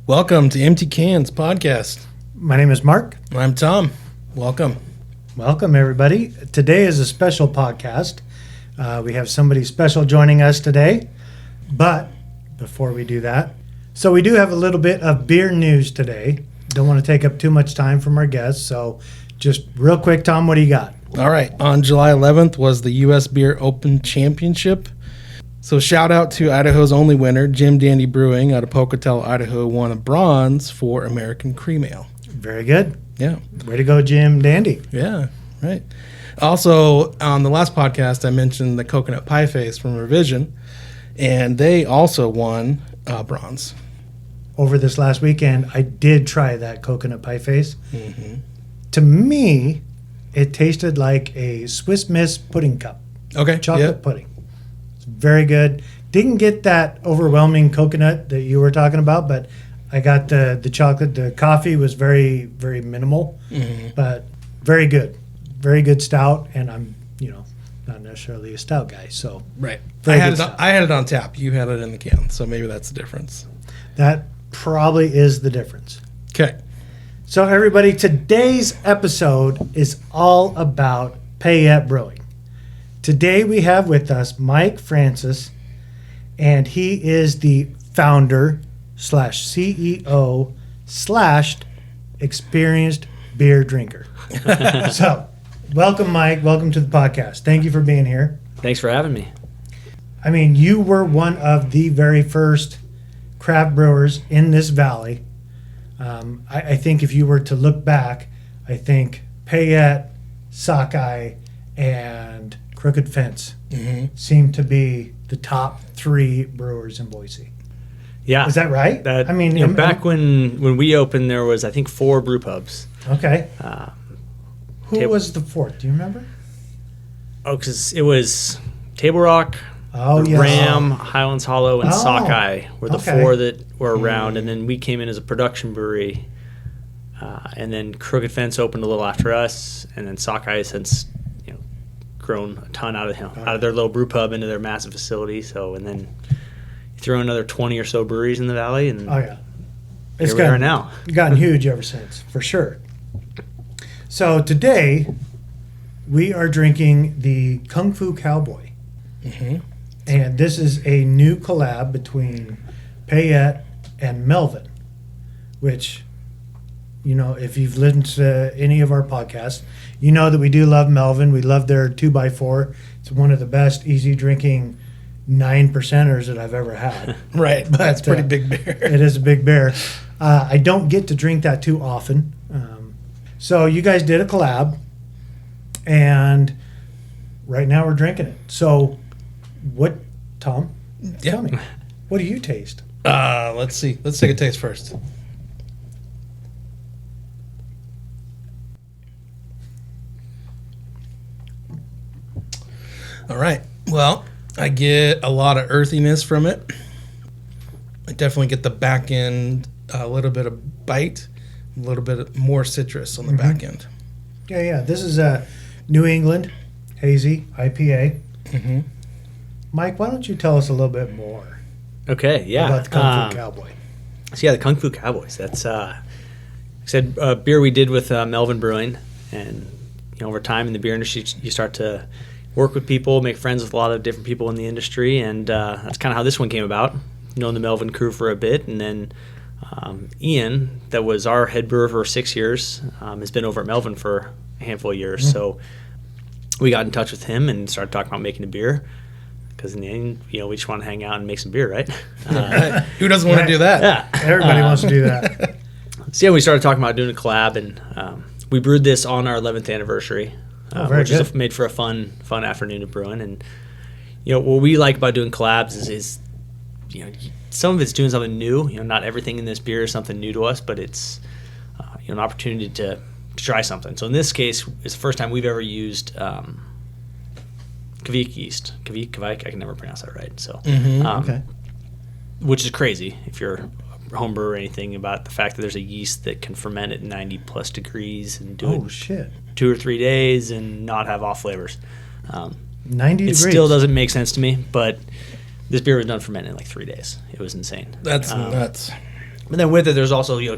Welcome to Empty Cans Podcast. My name is Mark. I'm Tom. Welcome. Welcome, everybody. Today is a special podcast. We have somebody special joining us today. But before we do that, so we do have a little bit of beer news today. Don't want to take up too much time from our guests. So just real quick, Tom, what do you got? All right. On July 11th was the U.S. Beer Open Championship. So shout out to Idaho's only winner, Jim Dandy Brewing out of Pocatello, Idaho, won a bronze for American Cream Ale. Very good. Yeah. Way to go, Jim Dandy. Yeah, right. Also, on the last podcast, I mentioned the Coconut Pie Face from Revision, and they also won bronze. Over this last weekend, I did try that coconut pie face. Mm-hmm. To me, it tasted like a Swiss Miss pudding cup. Okay. Chocolate pudding. It's very good. Didn't get that overwhelming coconut that you were talking about, but I got the chocolate. The coffee was very, very minimal, but very good. Very good stout, and I'm, not necessarily a stout guy, so. Right. I had it on tap. You had it in the can, so maybe that's the difference. That probably is the difference. Okay. So everybody, today's episode is all about Payette Brewing. Today we have with us Mike Francis, and he is the founder / CEO / experienced beer drinker. So welcome, Mike. Welcome to the podcast. Thank you for being here. Thanks for having me. I mean, you were one of the very first craft brewers in this valley. I think if you were to look back, I think Payette, Sockeye, and Crooked Fence seem to be the top 3 brewers in Boise. Yeah. Is that right? Back when we opened, there was, I think, 4 brew pubs. Okay. Who was the 4th? Do you remember? Oh, because it was Table Rock, yes. Ram, Highlands Hollow, and Sockeye were the 4 that were around. And then we came in as a production brewery. And then Crooked Fence opened a little after us. And then Sockeye has since grown a ton out of their little brew pub into their massive facility. So, and then you throw another 20 or so breweries in the valley. And It's we are now. Gotten huge ever since, for sure. So today, we are drinking the Kung Fu Cowboy. And this is a new collab between Payette and Melvin, which, if you've listened to any of our podcasts, you know that we do love Melvin. We love their 2x4. It's one of the best easy drinking 9%ers that I've ever had. Right, but that's pretty big beer. It is a big beer. I don't get to drink that too often. So you guys did a collab, and right now we're drinking it. So Tom, tell me, what do you taste? Let's see. Let's take a taste first. All right. Well, I get a lot of earthiness from it. I definitely get the back end, a little bit of bite, a little bit more citrus on the back end. Yeah. This is a New England hazy IPA. Mike, why don't you tell us a little bit more? Okay, yeah. About the Kung Fu Cowboy. So the Kung Fu Cowboys. That's beer we did with Melvin Brewing, and over time in the beer industry, you start to work with people, make friends with a lot of different people in the industry, and that's kind of how this one came about. Known the Melvin crew for a bit, and then Ian, that was our head brewer for 6 years, has been over at Melvin for a handful of years. So we got in touch with him and started talking about making a beer. Because in the end, we just want to hang out and make some beer, right? Who doesn't want to do that? Yeah, everybody wants to do that. So we started talking about doing a collab, and we brewed this on our 11th anniversary, which is made for a fun afternoon of brewing. And what we like about doing collabs is some of it's doing something new. Not everything in this beer is something new to us, but it's an opportunity to try something. So in this case, it's the first time we've ever used Kveik yeast. Kveik, I can never pronounce that right. So, which is crazy if you're a home brewer or anything, about the fact that there's a yeast that can ferment at 90 plus degrees and do it 2 or 3 days and not have off flavors. 90 degrees. It still doesn't make sense to me, but this beer was done fermenting in like 3 days. It was insane. That's nuts. But then with it, there's also, we're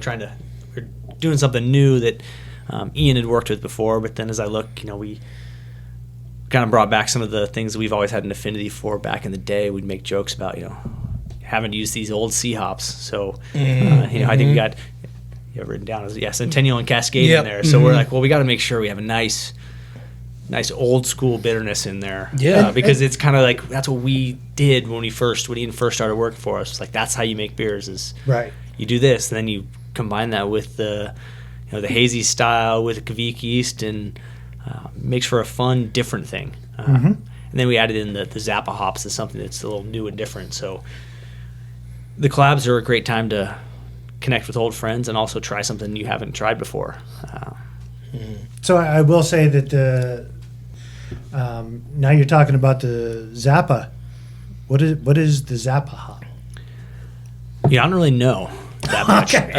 doing something new that Ian had worked with before. But then as I look, we kind of brought back some of the things that we've always had an affinity for back in the day. We'd make jokes about, having to use these old C hops. So, I think we got written down as Centennial and Cascade in there. So we're like, well, we got to make sure we have a nice old school bitterness in there. Yeah. Because it's kind of like, that's what we did when Ian first started working for us. It's like, that's how you make beers is Right. you do this, and then you combine that with the the hazy style with a Kvik yeast, and makes for a fun, different thing. And then we added in the Zappa hops as something that's a little new and different. So the collabs are a great time to connect with old friends and also try something you haven't tried before. So I will say that now you're talking about the Zappa. What is the Zappa hop? Yeah, I don't really know that much. Okay.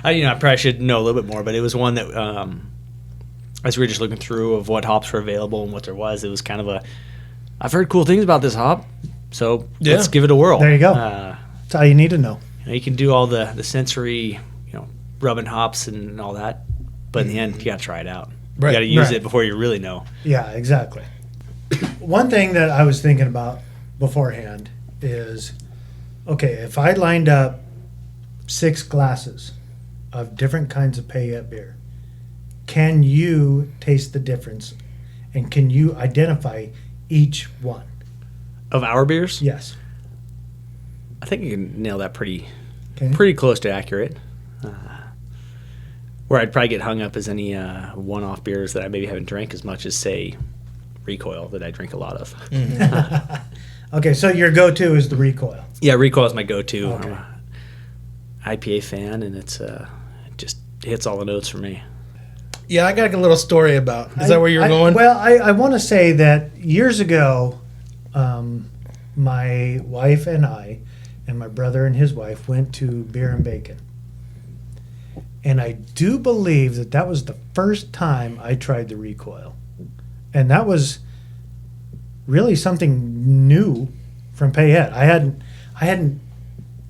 I probably should know a little bit more, but it was one that as we were just looking through of what hops were available and what there was, it was kind of I've heard cool things about this hop, so let's give it a whirl. There you go. That's all you need to know. You can do all the sensory, rubbing hops and all that, but in the end, you got to try it out. Right. You got to use Right. it before you really know. Yeah, exactly. One thing that I was thinking about beforehand is, okay, if I lined up 6 glasses of different kinds of Payette beer, can you taste the difference, and can you identify each one? Of our beers, Yes. I think you can nail that pretty Okay. close to accurate. Where I'd probably get hung up as any one-off beers that I maybe haven't drank as much as, say, Recoil that I drink a lot of. Okay, so your go-to is the Recoil. Yeah, Recoil is my go-to. Okay. I'm a IPA fan, and it just hits all the notes for me. Yeah, I got a little story about. Is that where you're going? Well, I want to say that years ago, my wife and I, and my brother and his wife went to Beer and Bacon. And I do believe that was the first time I tried the Recoil. And that was really something new from Payette. I hadn't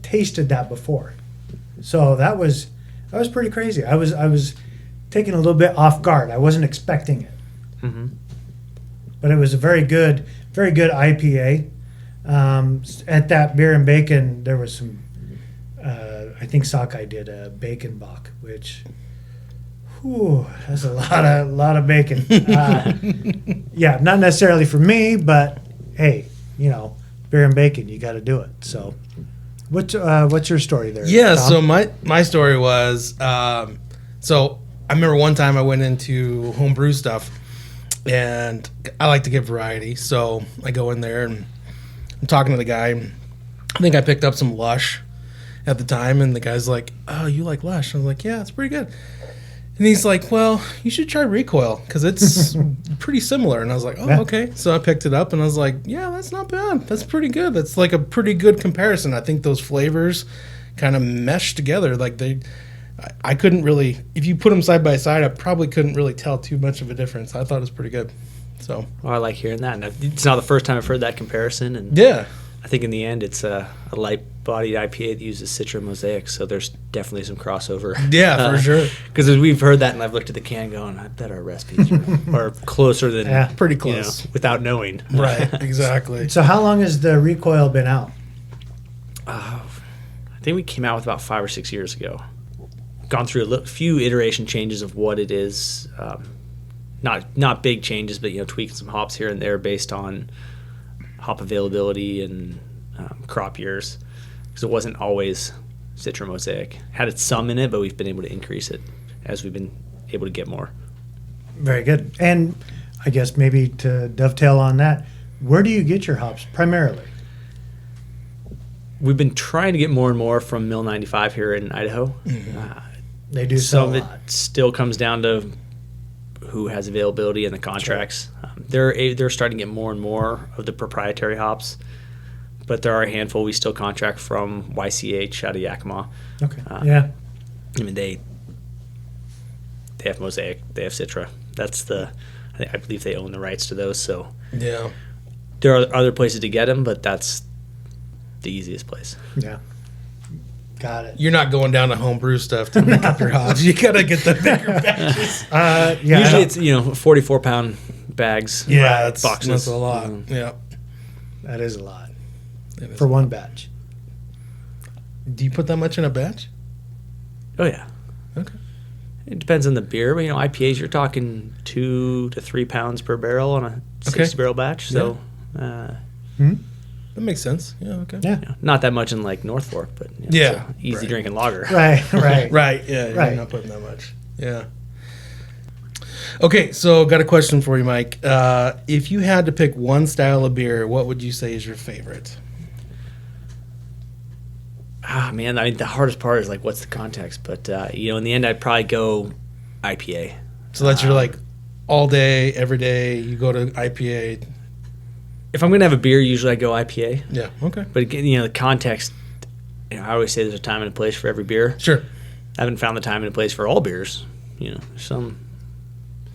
tasted that before. So that was pretty crazy. I was taken a little bit off guard. I wasn't expecting it. Mm-hmm. But it was a very good IPA. At that Beer and Bacon, there was some. I think Sockeye did a bacon bach, which, that's a lot of bacon. Yeah, not necessarily for me, but hey, Beer and Bacon, you got to do it. So, what's your story there? Yeah, Tom? so my story was, so I remember one time I went into homebrew stuff, and I like to get variety. So I go in there and I'm talking to the guy. I think I picked up some Lush at the time, and the guy's like, "Oh, you like Lush?" I was like, "Yeah, it's pretty good." And he's like, "Well, you should try Recoil because it's pretty similar." And I was like, "Oh, Yeah. okay." So I picked it up, and I was like, "Yeah, that's not bad. That's pretty good. That's like a pretty good comparison." I think those flavors kind of mesh together. Like I couldn't really, if you put them side by side, I probably couldn't really tell too much of a difference. I thought it was pretty good. So Well, I like hearing that. And it's not the first time I've heard that comparison. And yeah, I think in the end, it's a light-bodied IPA that uses Citra Mosaic, so there's definitely some crossover. Yeah, for sure. Because we've heard that, and I've looked at the can going, I bet our recipes are closer than, Yeah. pretty close. without knowing. Right, exactly. So how long has the Recoil been out? I think we came out with about 5 or 6 years ago. Gone through a few iteration changes of what it is. Not big changes, but tweaking some hops here and there based on hop availability and crop years, because it wasn't always Citra Mosaic. Had it some in it, but we've been able to increase it as we've been able to get more. Very good. And I guess maybe to dovetail on that, where do you get your hops primarily? We've been trying to get more and more from Mill 95 here in Idaho. They do Some sell of a it lot. still comes down to who has availability in the contracts. They're starting to get more and more of the proprietary hops, but there are a handful we still contract from YCH out of Yakima. Okay. Yeah. I mean, they have Mosaic, they have Citra. I believe they own the rights to those. So Yeah. there are other places to get them, but that's the easiest place. Yeah. Got it. You're not going down to homebrew stuff to make up your hops. You gotta get the bigger batches. Yeah. Usually it's 44-pound bags. Yeah, boxes. That's a lot. Yeah. That is a lot It is. for one batch. Do you put that much in a batch? Oh yeah. Okay. It depends on the beer, but IPAs you're talking 2 to 3 pounds per barrel on a 60-barrel batch. So That makes sense. Yeah. Okay. Yeah. not that much in like North Fork, but Yeah, it's a easy right. drinking lager. Right. Right. Yeah. Right. You're not putting that much. Yeah. Okay. So, got a question for you, Mike. If you had to pick one style of beer, what would you say is your favorite? Man, I mean the hardest part is like what's the context, but in the end I'd probably go IPA. So that's your like all day, every day. You go to IPA. If I'm gonna have a beer, usually I go IPA. Yeah. Okay. But again, the context. I always say there's a time and a place for every beer. Sure. I haven't found the time and a place for all beers. Some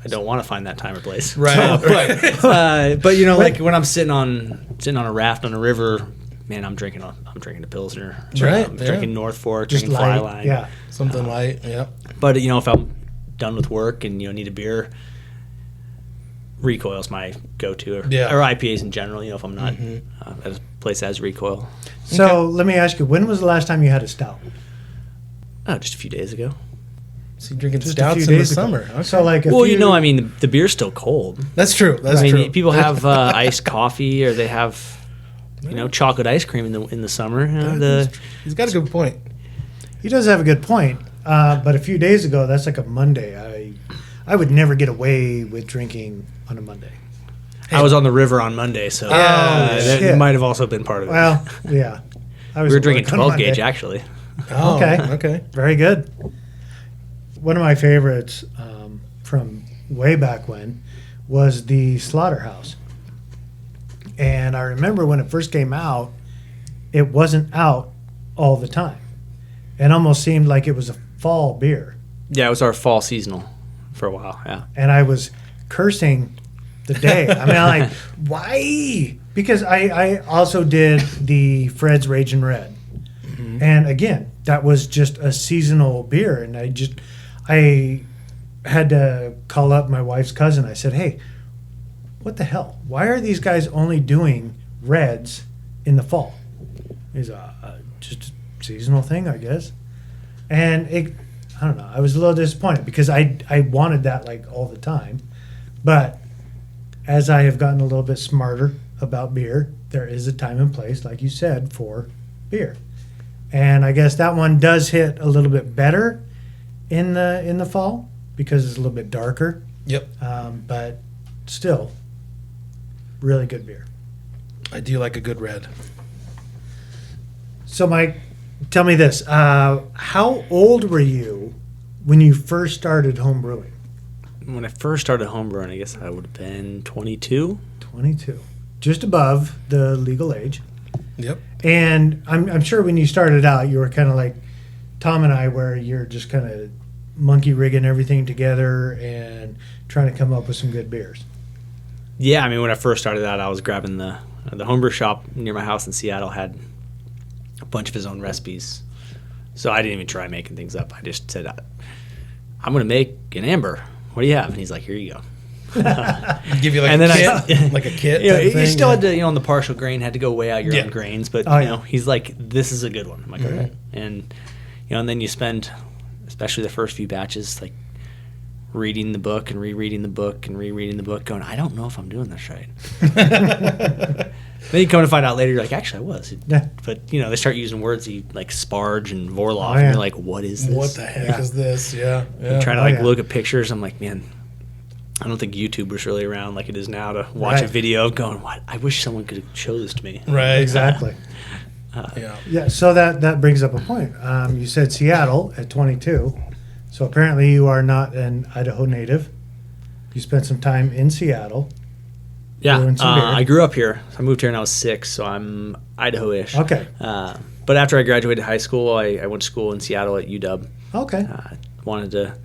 I don't want to find that time or place. Right. Right. But like when I'm sitting on a raft on a river, man, I'm drinking a Pilsner. Right, I'm yeah. drinking North Fork, Just drinking light. Fly Line. Yeah. Something light. Yeah. But if I'm done with work and need a beer, Recoil's my go-to, Yeah. or IPAs in general. If I'm not at a place that has Recoil. So let me ask you, when was the last time you had a stout? Oh, just a few days ago. So you're drinking Just a stouts few in the days ago. summer. Okay. So like, Well, I mean, the beer's still cold. That's true. That's I mean, true. people have iced coffee, or they have, chocolate ice cream in the summer. He's got a good point. he does have a good point. But a few days ago, that's like a Monday. I would never get away with drinking on a Monday. I was on the river on Monday, so shit. that might have also been part of it. Well, yeah. I was We were at drinking work on 12 Monday. gauge actually. Oh, Okay. Okay. Very good. One of my favorites from way back when was the Slaughterhouse. And I remember when it first came out, it wasn't out all the time. It almost seemed like it was a fall beer. Yeah, it was our fall seasonal for a while. Yeah. And I was cursing the day. I mean, I'm like, why? Because I also did the Fred's Ragin' Red. And again, that was just a seasonal beer. And I had to call up my wife's cousin. I said, hey, what the hell? Why are these guys only doing reds in the fall? He's just a seasonal thing, I guess. And I don't know. I was a little disappointed because I wanted that like all the time. But as I have gotten a little bit smarter about beer, there is a time and place, like you said, for beer. And I guess that one does hit a little bit better in the fall because it's a little bit darker. Yep. But still, really good beer. I do like a good red. So, Mike, tell me this: how old were you when you first started home brewing? When I first started homebrewing, I guess I would have been 22. 22, just above the legal age. Yep. And I'm sure when you started out, you were kind of like Tom and I, where you're just kind of monkey rigging everything together and trying to come up with some good beers. Yeah, I mean, when I first started out, I was grabbing the homebrew shop near my house in Seattle had a bunch of his own recipes. So I didn't even try making things up. I just said, I'm going to make an amber. What do you have? And he's like, here you go. Give you like And a then kit, like a kit. You type thing. still had to, on the partial grain, had to go weigh out your Yeah. own grains. But, Oh, yeah. he's like, this is a good one. I'm like, all right. And, and then you spend, especially the first few batches, like reading the book and rereading the book and rereading the book, going, I don't know if I'm doing this right. Then you come to find out later, you're like, actually, I was. Yeah. But, they start using words like sparge and vorloff, Oh, and yeah. you're like, what is this? What the heck Yeah. is this? Yeah. I'm trying to Oh, yeah. look at pictures. I'm like, man, I don't think YouTube was really around like it is now to watch a Right. video of going, what? I wish someone could show this to me. Right. Exactly. Yeah. Yeah, so that brings up a point. You said Seattle at 22. So apparently you are not an Idaho native. You spent some time in Seattle. Yeah, Brewing some beer. I grew up here. I moved here when I was 6, so I'm Idaho-ish. Okay. But after I graduated high school, I went to school in Seattle at UW. Okay. Wanted to,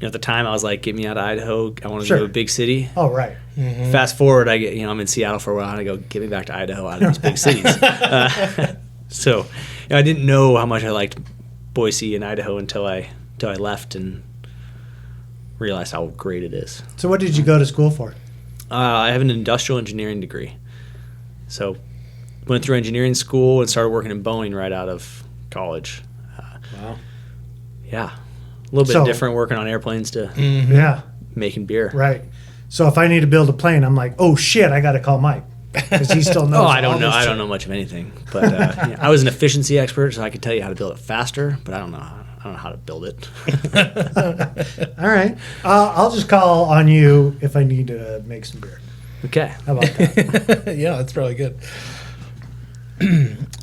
at the time I was like, get me out of Idaho. I wanted Sure. to go to a big city. Oh, right. Fast forward, I'm in Seattle for a while, and I go, get me back to Idaho out of these big cities. So I didn't know how much I liked Boise and Idaho until I left and realized how great it is. So what did you go to school for? I have an industrial engineering degree. So went through engineering school and started working in Boeing right out of college. Wow. Yeah. A little bit different working on airplanes to Yeah. making beer. Right. So if I need to build a plane, I'm like, oh shit, I got to call Mike because he still knows. I don't know. I shit. don't know much of anything, but I was an efficiency expert, so I could tell you how to build it faster. But I don't know how to build it. All right. I'll just call on you if I need to make some beer. Okay. How about that? Yeah, that's probably good.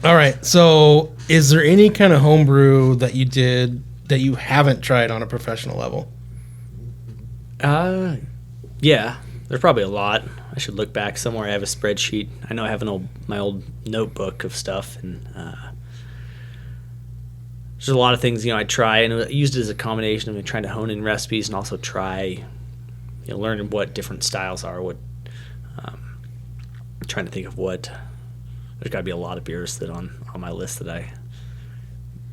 All right. So, is there any kind of homebrew that you did that you haven't tried on a professional level? Yeah. There's probably a lot. I should look back somewhere. I have a spreadsheet. I know I have my old notebook of stuff, and there's a lot of things I try, and I used it as a combination of trying to hone in recipes and also try learning what different styles are. Trying to think of what. There's got to be a lot of beers that on my list that I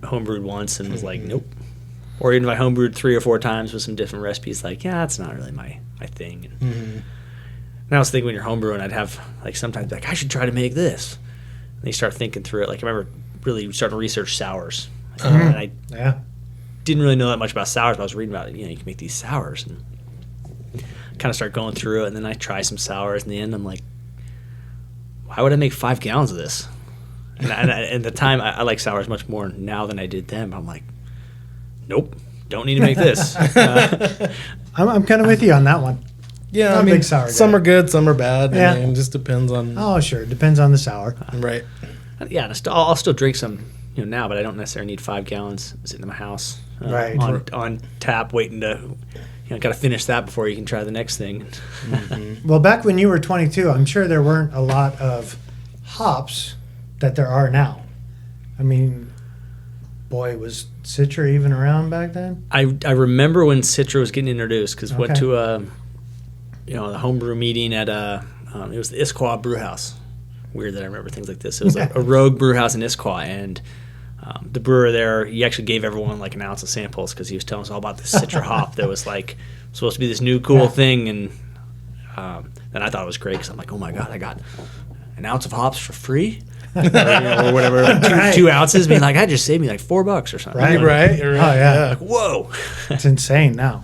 homebrewed once and was like, nope. Or even if I homebrewed 3 or 4 times with some different recipes, like, yeah, that's not really my thing. And I was thinking when you're homebrewing, I'd have sometimes I should try to make this. And you start thinking through it. I remember really starting to research sours. And I didn't really know that much about sours, but I was reading about it. You can make these sours, and kind of start going through it. And then I try some sours. In the end, I'm like, why would I make 5 gallons of this? And at the time, I like sours much more now than I did then. But I'm like, nope, don't need to make this. I'm kind of with you on that one. Yeah, I'm a big sour guy. Some are good, some are bad. Yeah. It just depends on. Oh, sure. It depends on the sour. Right. Yeah, and I'll still drink some now, but I don't necessarily need 5 gallons sitting in my house Right. on tap waiting to, got to finish that before you can try the next thing. Well, back when you were 22, I'm sure there weren't a lot of hops that there are now. I mean, boy, was Citra even around back then? I remember when Citra was getting introduced because went Okay. to a homebrew meeting at it was the Issaquah Brew House. Weird that I remember things like this. It was a rogue brew house in Issaquah, and the brewer there, he actually gave everyone an ounce of samples because he was telling us all about this Citra hop that was supposed to be this new cool thing, and then I thought it was great because I'm like, oh my god, I got an ounce of hops for free. or whatever, 2 ounces, being like, I just saved me $4 or something. Right. Oh, yeah. Like, whoa. It's insane now.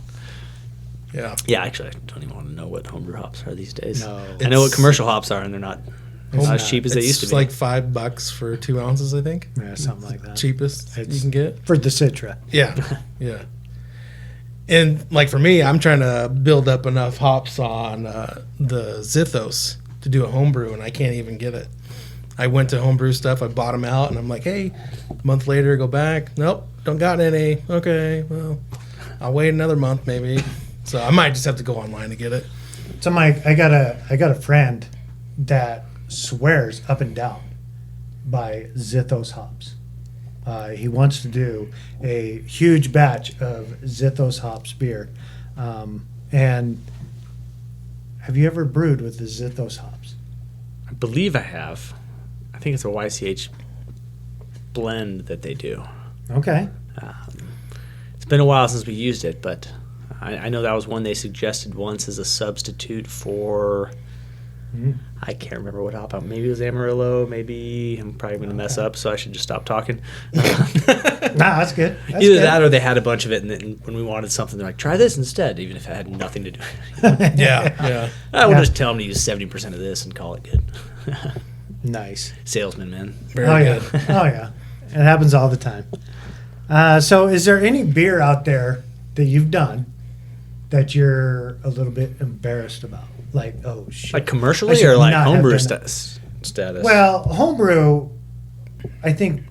Yeah. Yeah, actually, I don't even want to know what homebrew hops are these days. No. I know what commercial hops are, and they're not as cheap as they used to be. It's like $5 for 2 ounces, I think. Yeah, something like that. Cheapest It's- you can get. For the Citra. Yeah. Yeah. And for me, I'm trying to build up enough hops on the Zithos to do a homebrew, and I can't even get it. I went to homebrew stuff. I bought them out, and I'm like, hey, a month later, go back. Nope, don't got any. Okay, well, I'll wait another month maybe. So I might just have to go online to get it. So, Mike, I got a friend that swears up and down by Zithos hops. He wants to do a huge batch of Zithos hops beer. And have you ever brewed with the Zithos hops? I believe I have. I think it's a YCH blend that they do. Okay. It's been a while since we used it, but I know that was one they suggested once as a substitute for. I can't remember what hop. Maybe it was Amarillo. Maybe I'm probably going to mess up, so I should just stop talking. Nah, that's good. That's Either good. that, or they had a bunch of it, and then when we wanted something, they're like, "Try this instead," even if it had nothing to do. Yeah. I would Yeah. just tell them to use 70% of this and call it good. Nice. Salesman, man. Very Oh, good. yeah. Oh, yeah. It happens all the time. So, is there any beer out there that you've done that you're a little bit embarrassed about? Like, oh, shit. Like I commercially should or like not have homebrew done it. status? Well, homebrew, I think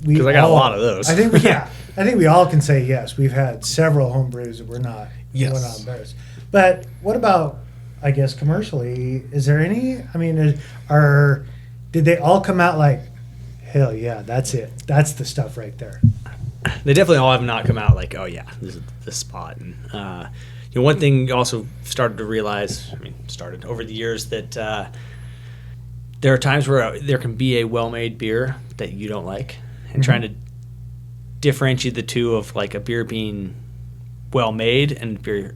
we 'Cause I got a all- lot of those. I think we all can say yes. We've had several homebrews that we're not embarrassed. But what about, I guess, commercially? Is there any? I mean, did they all come out like, hell yeah, that's it, that's the stuff right there? They definitely all have not come out like, oh yeah, this is the spot. And one thing you also started to realize, started over the years, that there are times where there can be a well-made beer that you don't like, and trying to differentiate the two of like a beer being well made and a beer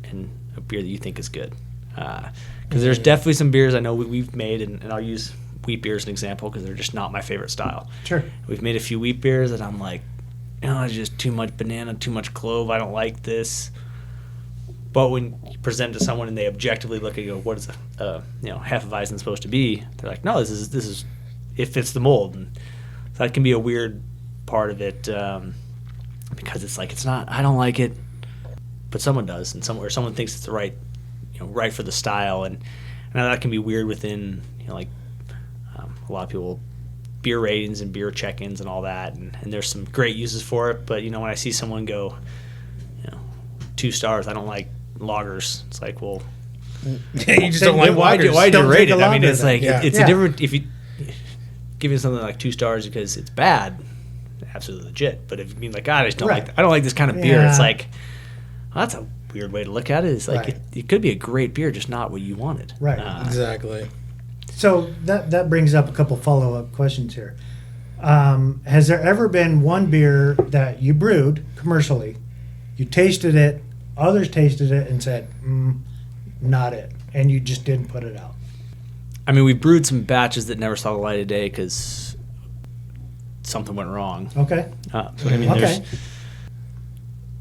that you think is good. Because there's definitely some beers I know we've made, and I'll use wheat beer as an example because they're just not my favorite style. Sure. We've made a few wheat beers that I'm like, it's just too much banana, too much clove. I don't like this. But when you present to someone and they objectively look at you, what is a Hefeweizen supposed to be? They're like, no, this is it fits the mold, and so that can be a weird part of it because it's like it's not. I don't like it, but someone does, and someone thinks it's the right for the style, and that can be weird within a lot of people beer ratings and beer check-ins and all that, and there's some great uses for it. But when I see someone go 2 stars, I don't like lagers. It's like, well, you just don't like why lagers. do you Don't rate drink it? a I mean, lager it's then. like it's a different if you give it something like 2 stars because it's bad, absolutely legit. But if you mean like, I just don't Right. I don't like this kind of beer, Yeah. it's like, well, that's a weird way to look at it. It's like Right. it could be a great beer, just not what you wanted. Right. Exactly. So that brings up a couple follow-up questions here. Has there ever been one beer that you brewed commercially, you tasted it, others tasted it and said, not it, and you just didn't put it out? I mean, we brewed some batches that never saw the light of day because something went wrong. Okay. So I mean, Okay. there's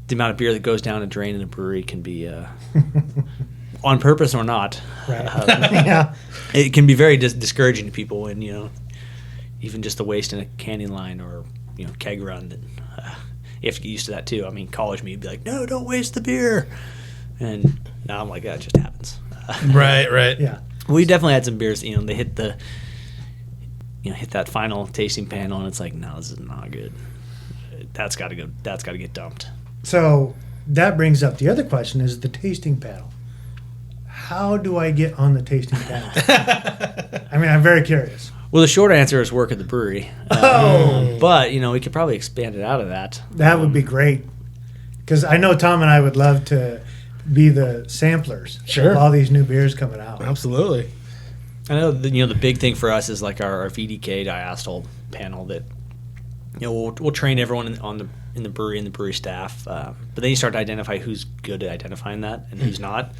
the amount of beer that goes down a drain in a brewery can be on purpose or not. Right. Yeah. It can be very discouraging to people when even just the waste in a canning line or keg run. That you have to get used to that too. I mean, college me would be like, no, don't waste the beer, and now I'm like, that just happens. Right. Yeah. We definitely had some beers. They hit the hit that final tasting panel, and it's like, no, this is not good. That's got to go. That's got to get dumped. So that brings up the other question: is the tasting panel? How do I get on the tasting panel? I mean, I'm very curious. Well, the short answer is work at the brewery. But we could probably expand it out of that. That would be great, because I know Tom and I would love to be the samplers Sure. of all these new beers coming out. Absolutely. I know the big thing for us is like our VDK diacetyl panel that we'll train everyone in the brewery and the brewery staff, but then you start to identify who's good at identifying that and who's not,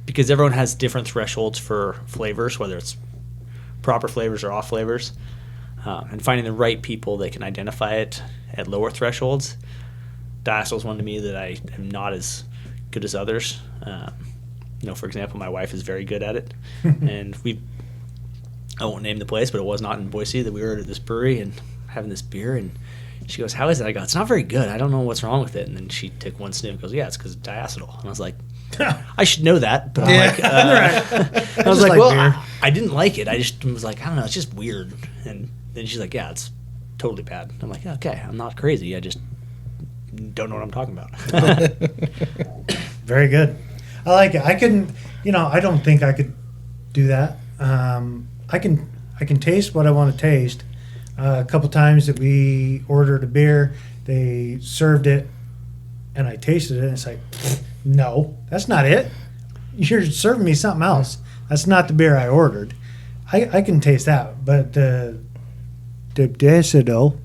because everyone has different thresholds for flavors, whether it's proper flavors or off flavors, and finding the right people that can identify it at lower thresholds. Diacetyl is one to me that I am not as good as others. For example, my wife is very good at it, and I won't name the place, but it was not in Boise that we were at this brewery and having this beer, and she goes, how is it? I go, it's not very good. I don't know what's wrong with it. And then she took one sniff and goes, yeah, it's because of diacetyl. And I was like, I should know that, but I'm like, I was just like, like beer. I didn't like it. I just was like, I don't know, it's just weird. And then she's like, yeah, it's totally bad. I'm like, okay, I'm not crazy. I just don't know what I'm talking about. Very good. I like it. I couldn't, I don't think I could do that. I can taste what I want to taste. A couple times that we ordered a beer, they served it, and I tasted it, and it's like, no, that's not it. You're serving me something else. That's not the beer I ordered. I can taste that, but the diacetyl,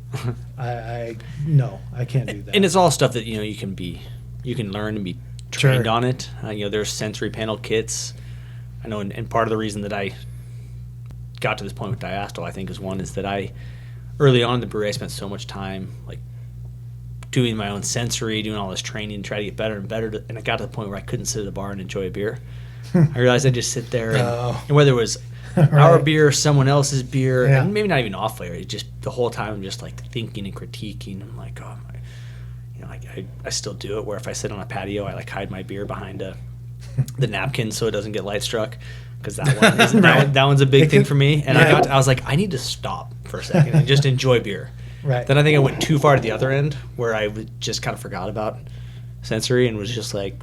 no, I can't do that. And it's all stuff that you can learn and be trained Sure. on it. There's sensory panel kits. I know, and part of the reason that I got to this point with diacetyl, I think, is that early on in the brewery, I spent so much time like doing my own sensory, doing all this training, try to get better and better, and I got to the point where I couldn't sit at a bar and enjoy a beer. I realized I'd just sit there, and whether it was our Right. beer, someone else's beer, Yeah. and maybe not even off flavor, it just the whole time I'm just like thinking and critiquing. I'm like, oh my. I still do it where if I sit on a patio, I like hide my beer behind the napkin so it doesn't get light struck, because that one's a big thing for me. And Yeah. I was like, I need to stop for a second and just enjoy beer. Right. Then I think I went too far to the other end where I just kind of forgot about sensory and was just like,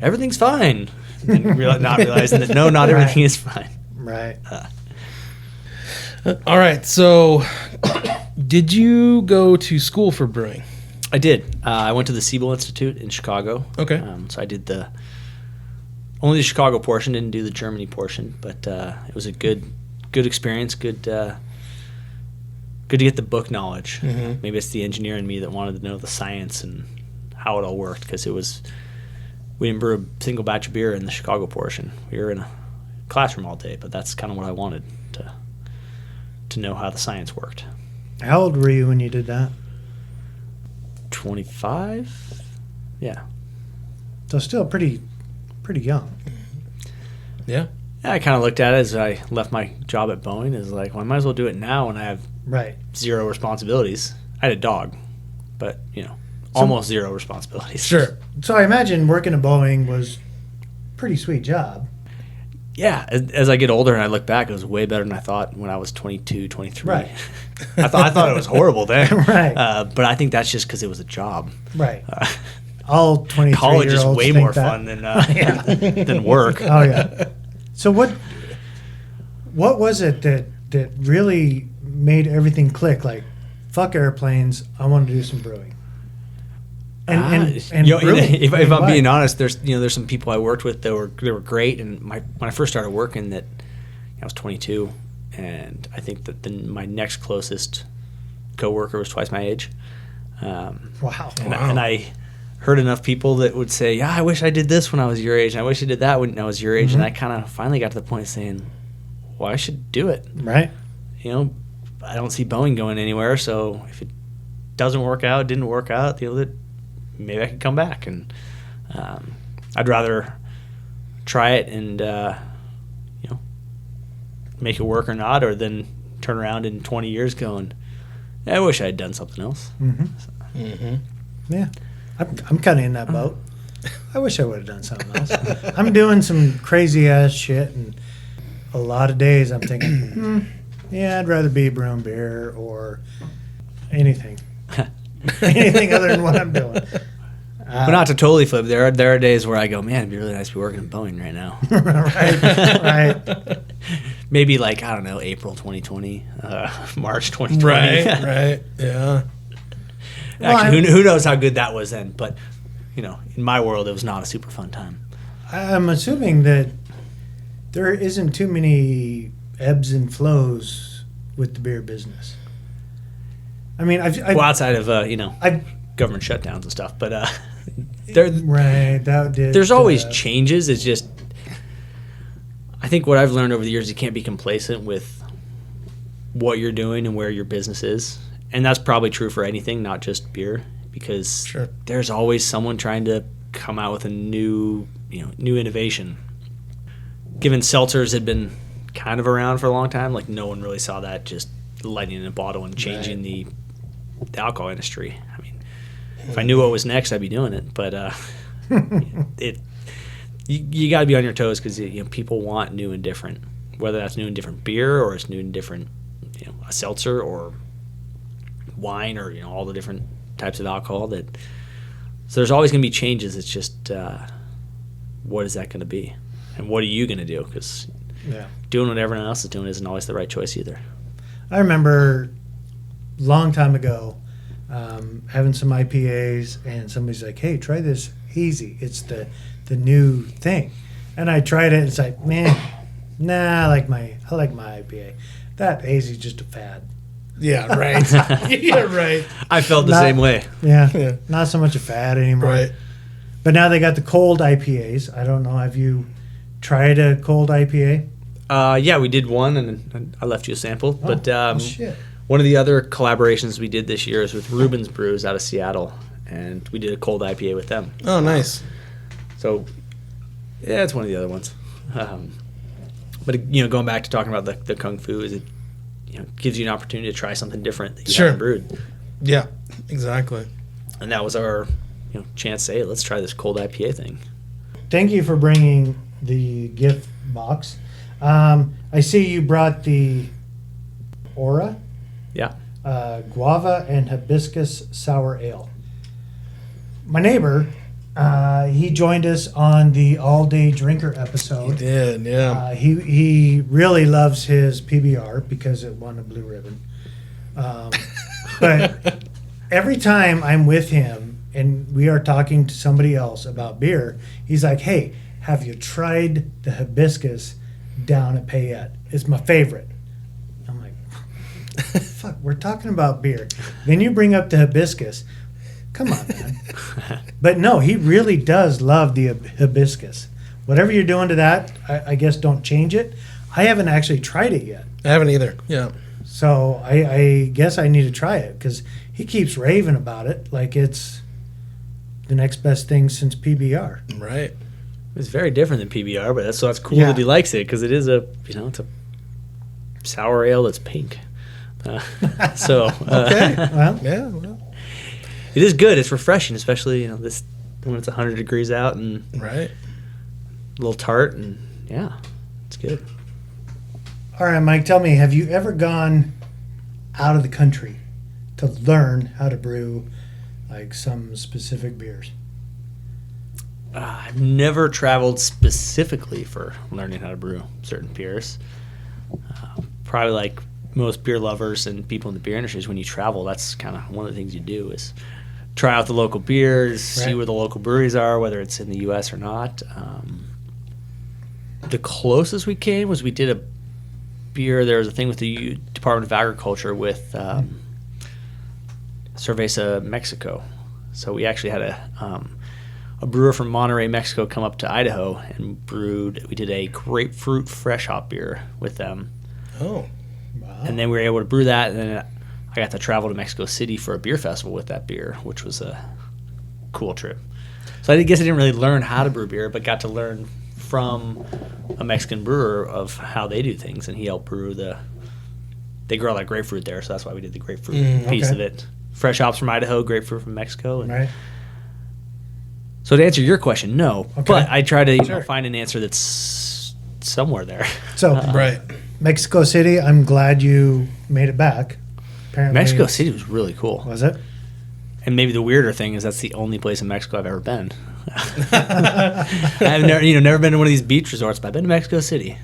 everything's fine, and not realizing that no, not everything is fine. Right. All right. So, did you go to school for brewing? I did. I went to the Siebel Institute in Chicago. Okay. So I did only the Chicago portion, didn't do the Germany portion, but it was a good experience, good good to get the book knowledge. Mhm. Maybe it's the engineer in me that wanted to know the science and how it all worked, because we didn't brew a single batch of beer in the Chicago portion. We were in a classroom all day, but that's kind of what I wanted, to know how the science worked. How old were you when you did that? 25? Yeah. So still pretty young. Yeah. Yeah, I kind of looked at it as I left my job at Boeing as like, well, I might as well do it now when I have Right. zero responsibilities. I had a dog, but, almost zero responsibilities. Sure. So I imagine working at Boeing was a pretty sweet job. Yeah, as I get older and I look back, it was way better than I thought when I was 22, 23. Right. I thought it was horrible then. Right. But I think that's just because it was a job. Right. All 23-year-olds College is way think more that. fun than Yeah. than work. Oh yeah. So what was it that really made everything click? Like, fuck airplanes, I want to do some brewing. And brewing. If I'm Why? being honest, there's some people I worked with that were great, and when I first started working, that I was 22, and I think that my next closest coworker was twice my age. Wow. And I heard enough people that would say, "Yeah, I wish I did this when I was your age, and I wish I did that when I was your age," Mm-hmm. and I kind of finally got to the point of saying, "Well, I should do it." Right. I don't see Boeing going anywhere, so if it didn't work out, that maybe I could come back, and I'd rather try it and make it work or not, or then turn around in 20 years going, I wish I had done something else. Mm-hmm. Mm-hmm. Yeah. I'm kind of in that boat. I wish I would have done something else. I'm doing some crazy ass shit, and a lot of days I'm thinking, yeah, I'd rather be brewing beer or anything. Anything other than what I'm doing. But not to totally flip, there are days where I go, man, it'd be really nice to be working at Boeing right now. Right. Maybe like, I don't know, April 2020, March 2020. Right. Yeah. Actually, who knows how good that was then? But, in my world, it was not a super fun time. I'm assuming that there isn't too many ebbs and flows with the beer business. I mean, Well, outside of, I've government shutdowns and stuff. But right, that did. there's always changes. It's just, I think what I've learned over the years, you can't be complacent with what you're doing and where your business is. And that's probably true for anything, not just beer, because Sure. there's always someone trying to come out with a new innovation. Given seltzers had been kind of around for a long time, like no one really saw that just lighting in a bottle and changing the alcohol industry. I mean, if I knew what was next, I'd be doing it. But you got to be on your toes, because people want new and different, whether that's new and different beer or it's new and different, a seltzer or wine or all the different types of alcohol. So there's always going to be changes. It's just what is that going to be, and what are you going to do? Because doing what everyone else is doing isn't always the right choice either. I remember a long time ago having some IPAs, and somebody's like, "Hey, try this hazy. It's the new thing." And I tried it. And it's like, man, nah, I like my IPA. That hazy's just a fad. Yeah. Right. Yeah. Right. I felt the Not- same way. Yeah, not so much a fad anymore. Right. But now they got the cold IPAs. I don't know. Have you tried a cold IPA? Yeah, we did one, and I left you a sample. But Shit. one of the other collaborations we did this year is with Reuben's Brews out of Seattle, and we did a cold IPA with them. Oh, nice. So, yeah, it's one of the other ones. But going back to talking about the Kung Fu, is it gives you an opportunity to try something different that you Sure. haven't brewed. Yeah. Exactly. And that was our chance to say, let's try this cold IPA thing. Thank you for bringing the gift box. I see you brought the Aura, Yeah. guava and hibiscus sour ale. My neighbor, he joined us on the All Day Drinker episode. He did. Yeah. He really loves his PBR because it won a blue ribbon. But every time I'm with him and we are talking to somebody else about beer, he's like, "Hey, have you tried the hibiscus down at Payette? It's my favorite." I'm like, Fuck, we're talking about beer. Then you bring up the hibiscus. Come on, man. But no, he really does love the hibiscus. Whatever you're doing to that, I guess don't change it. I haven't actually tried it yet. I haven't either. Yeah. So I guess I need to try it because he keeps raving about it like it's the next best thing since PBR. Right. It's very different than PBR, but that's cool Yeah. that he likes it because it is it's a sour ale that's pink. Okay, well, Yeah. Well, It is good. It's refreshing, especially this when it's 100 degrees out and right. a little tart, and yeah, it's good. all right, Mike, tell me, have you ever gone out of the country to learn how to brew like some specific beers? I've never traveled specifically for learning how to brew certain beers. Probably like most beer lovers and people in the beer industry, is when you travel, that's kind of one of the things you do is try out the local beers, see Right. where the local breweries are, whether it's in the U.S. or not. The closest we came was we did a beer. There was a thing with the Department of Agriculture with Cerveza Mexico. So we actually had a brewer from Monterrey, Mexico, come up to Idaho and brewed. We did a grapefruit fresh hop beer with them, Oh. Wow. and then we were able to brew that. And then I got to travel to Mexico City for a beer festival with that beer, which was a cool trip. So I guess I didn't really learn how to brew beer, but got to learn from a Mexican brewer of how they do things, and he helped brew They grow a lot of grapefruit there, so that's why we did the grapefruit piece okay. of it. Fresh hops from Idaho, grapefruit from Mexico, and Right. so to answer your question, no. Okay. But I try to Sure. find an answer that's somewhere there. So, Right. Mexico City, I'm glad you made it back. Apparently, Mexico City was really cool. Was it? And maybe the weirder thing is that's the only place in Mexico I've ever been. I've never been to one of these beach resorts, but I've been to Mexico City.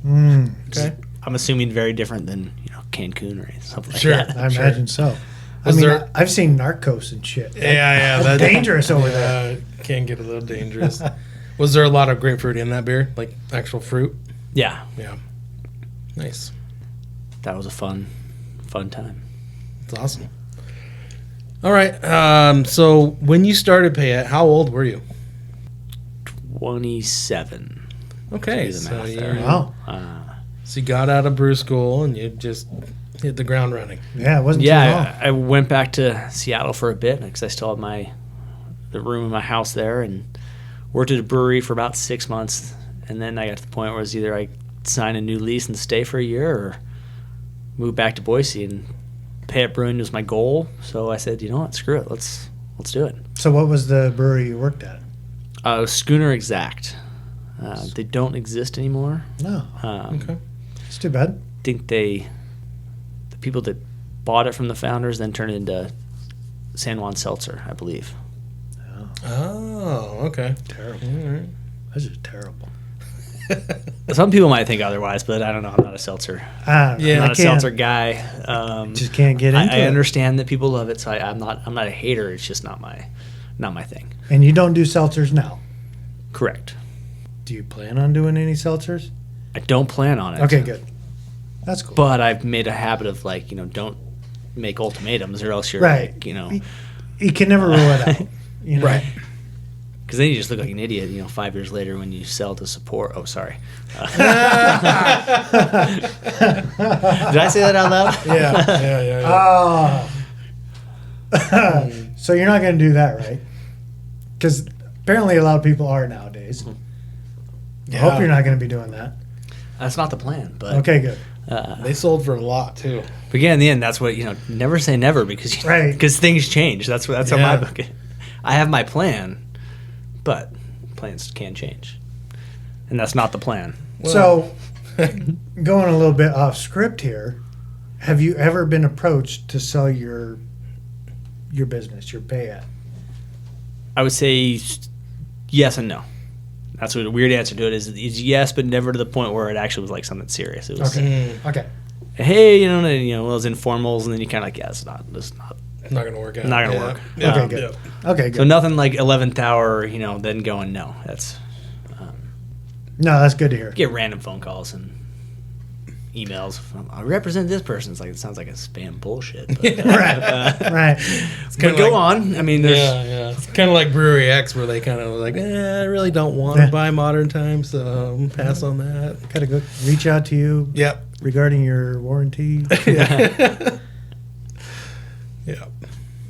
Mm, Okay. I'm assuming very different than Cancun or something like Sure. that. I imagine so. Was I mean, there- I've seen Narcos and shit. Yeah. That's dangerous over there. Can get a little dangerous. Was there a lot of grapefruit in that beer? Like actual fruit? Yeah, Yeah. Nice. that was a fun time. That's awesome. All right. So when you started Payette, how old were you? 27. Okay. Do the So math you, there. Wow. so you got out of brew school and you just hit the ground running. Yeah, it wasn't too long. Yeah, I went back to Seattle for a bit because I still had the room in my house there, and worked at a brewery for about 6 months. And then I got to the point where it was either I sign a new lease and stay for a year, or move back to Boise. And Payette Brewing was my goal, so I said, you know what, screw it, let's do it. So, what was the brewery you worked at? Schooner Exact. They don't exist anymore. No, Okay. it's too bad. I think the people that bought it from the founders then turned it into San Juan Seltzer, I believe. Oh, okay. Terrible. All right. That's just terrible. Some people might think otherwise, but I don't know. I'm not a seltzer. I don't know. Yeah, I'm I not a can't, seltzer guy. just can't get into I it. understand that people love it, so I'm not a hater. It's just not my thing. And you don't do seltzers now. Correct. Do you plan on doing any seltzers? I don't plan on it. Okay, good. That's cool. But I've made a habit of don't make ultimatums, or else you're Right. You can never rule it out. You know? Right. because then you just look like an idiot. 5 years later when you sell to support. Oh, sorry. Did I say that out loud? Yeah. So you're not going to do that, right? Because apparently a lot of people are nowadays. I hope you're not going to be doing that. That's not the plan. But Okay, good. They sold for a lot too. But again, in the end, that's what never say never because Right. because things change. That's how Yeah. my book. I have my plan, but plans can change, and that's not the plan. So, going a little bit off script here, have you ever been approached to sell your business, your Payette? I would say yes and no. That's what a weird answer to it is yes, but never to the point where it actually was like something serious. It was Okay. hey, well, it was informals, and then you kind of like, yeah, it's not Not gonna work out. Not gonna Yeah. work. Yeah. Okay, good. Okay, good. so nothing like 11th hour, then going no. That's No, that's good to hear. get random phone calls and emails. I represent this person. It's like, it sounds like a spam bullshit. But, Right. but go on. I mean, there's Yeah. It's kind of like Brewery X, where they kind of like, I really don't want to buy Modern Times, so pass on that. Gotta go reach out to you. Yep. Regarding your warranty. Yeah.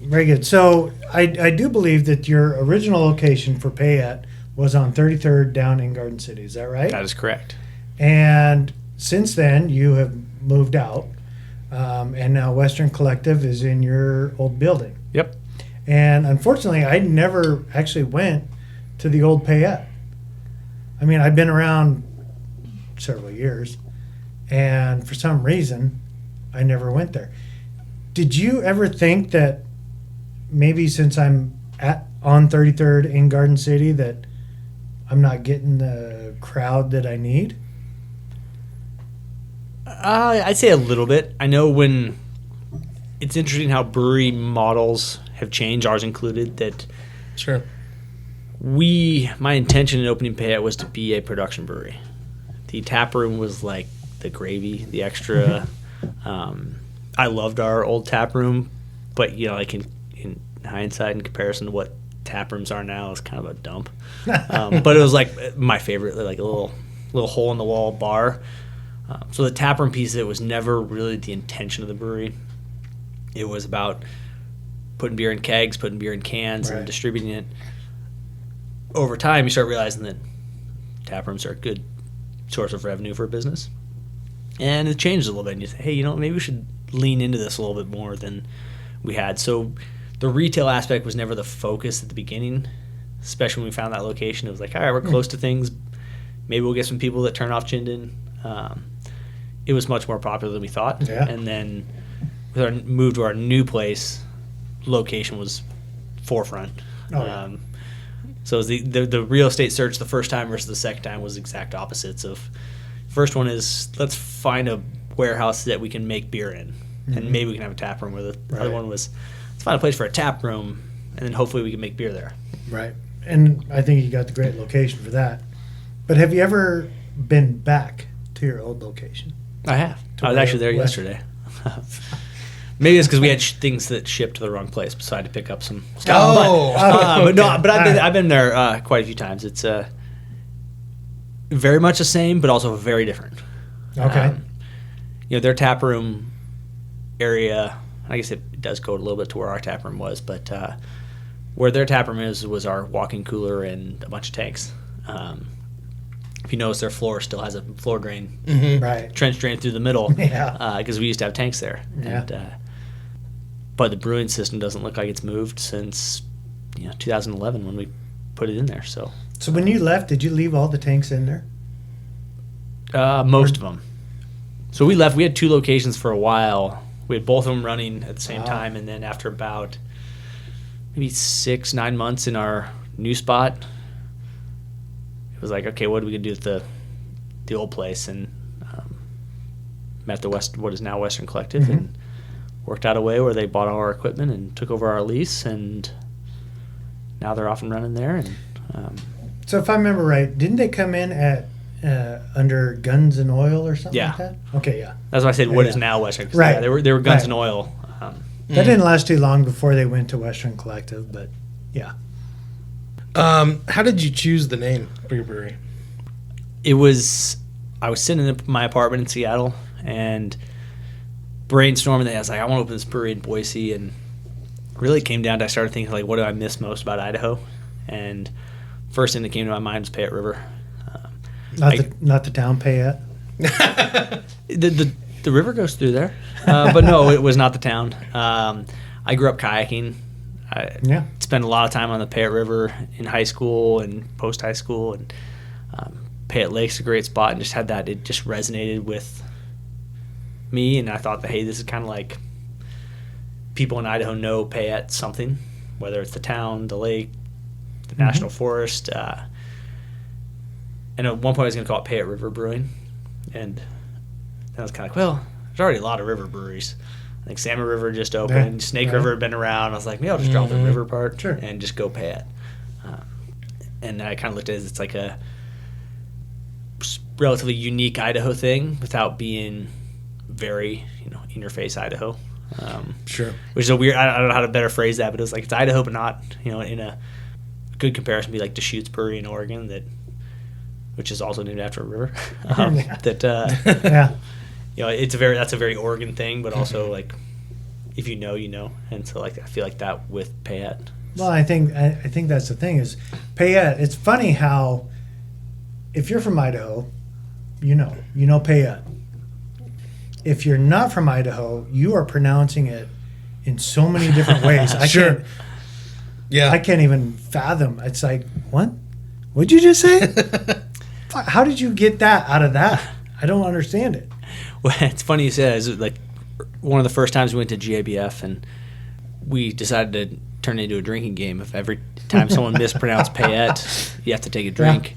Very good. So I do believe that your original location for Payette was on 33rd down in Garden City. Is that right? that is correct. And since then, you have moved out, and now Western Collective is in your old building. Yep. And unfortunately, I never actually went to the old Payette. I mean, I've been around several years, and for some reason, I never went there. Did you ever think that maybe since I'm on 33rd in Garden City that I'm not getting the crowd that I need? I'd say a little bit. I know when it's interesting how brewery models have changed, ours included, that Sure. my intention in opening Payette was to be a production brewery. The tap room was like the gravy, the extra. I loved our old tap room, but like in hindsight, in comparison to what tap rooms are now, it's kind of a dump. But it was like my favorite, like a little hole in the wall bar. So the tap room piece of it was never really the intention of the brewery. It was about putting beer in kegs, putting beer in cans, Right. and distributing it. Over time, you start realizing that tap rooms are a good source of revenue for a business. And it changed a little bit. And you say, hey, maybe we should lean into this a little bit more than we had. So the retail aspect was never the focus at the beginning, especially when we found that location. It was like, all right, we're close to things. Maybe we'll get some people that turn off Chinden. It was much more popular than we thought. Yeah. And then with our move to our new place, location was forefront. Oh, yeah. So it was the real estate search the first time versus the second time was exact opposites of. First one is, let's find a warehouse that we can make beer in, and maybe we can have a tap room. Where the Right. other one was, let's find a place for a tap room, and then hopefully we can make beer there. Right. And I think you got the great location for that. But have you ever been back to your old location? I have. To I was where actually there West- yesterday. Maybe it's because we had things that shipped to the wrong place, so I had to pick up some stuff. Oh. But no, Okay. but All right. I've been there quite a few times. It's very much the same, but also very different. Okay. Their tap room area, I guess it does go a little bit to where our tap room was, but where their tap room was our walk-in cooler and a bunch of tanks. If you notice, their floor still has a floor drain, Right. trench drain through the middle, Yeah. because we used to have tanks there. Yeah. And, but the brewing system doesn't look like it's moved since 2011 when we put it in there. So So when you left, did you leave all the tanks in there? most of them. So we left. We had 2 locations for a while. We had both of them running at the same Wow. time, and then after about maybe 6-9 months in our new spot, it was like, okay, what are we gonna do with the old place? And met what is now Western Collective, and worked out a way where they bought all our equipment and took over our lease, and now they're off and running there. And So if I remember right, didn't they come in at under Guns and Oil or something Yeah. like that? Okay, yeah. that's why I said what Yeah. is now Western. 'Cause, Right. Yeah, they were Guns Right. and Oil. That didn't last too long before they went to Western Collective, but yeah. How did you choose the name for your brewery? I was sitting in my apartment in Seattle and brainstorming that. I was like, I want to open this brewery in Boise, and really came down to I started thinking, like, what do I miss most about Idaho? And first thing that came to my mind was Payette River. Not the town Payette. The river goes through there, but no, it was not the town. I grew up kayaking. I Yeah. spent a lot of time on the Payette River in high school and post high school, and Payette Lake's a great spot, and just had that. It just resonated with me, and I thought that, hey, this is kind of like people in Idaho know Payette something, whether it's the town, the lake, the national forest. And at one point I was going to call it Payette River Brewing, and then I was kind of like, well, there's already a lot of river breweries. I think Salmon River just opened, Yeah, Snake right. River had been around. I was like, maybe I'll just drop the river part Sure. and just go Payette. And I kind of looked at it as it's like relatively unique Idaho thing without being very, in your face Idaho. Sure. Which is a weird. I don't know how to better phrase that, but it was like it's Idaho, but not, in a good comparison, be like Deschutes Brewery in Oregon, which is also named after a river. Yeah. That's a very Oregon thing, but also like if you know, and so like I feel like that with Payette. Well, I think that's the thing is Payette. It's funny how if you're from Idaho, you know Payette. If you're not from Idaho, you are pronouncing it in so many different ways. Sure. I can't even fathom. It's like, what? What'd you just say? How did you get that out of that? I don't understand it. Well, it's funny you say that. It's like one of the first times we went to GABF, and we decided to turn it into a drinking game. If every time someone mispronounced Payette, you have to take a drink.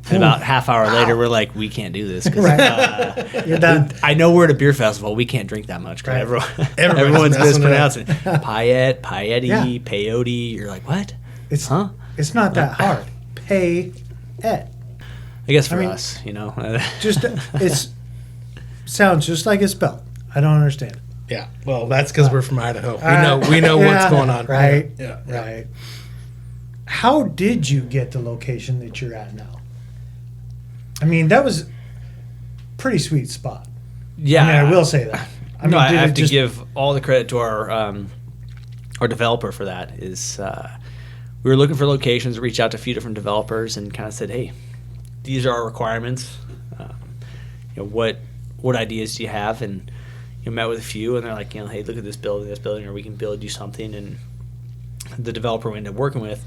And about half hour later, we're like, we can't do this. You're done. I know we're at a beer festival. We can't drink that much because everyone's mispronouncing it. Payette, Peyote. You're like, what? It's not that hard. Payette. I guess for us, just it sounds just like it's spelled. I don't understand it. Yeah. Well, that's because we're from Idaho. We know what's going on. Right. Yeah. Right. How did you get the location that you're at now? I mean, that was a pretty sweet spot. Yeah. I will say that. I have to give all the credit to our developer for that. We were looking for locations, reached out to a few different developers, and kind of said, hey, these are our requirements. What ideas do you have? And met with a few, and they're like, hey, look at this building, or we can build you something. And the developer we ended up working with,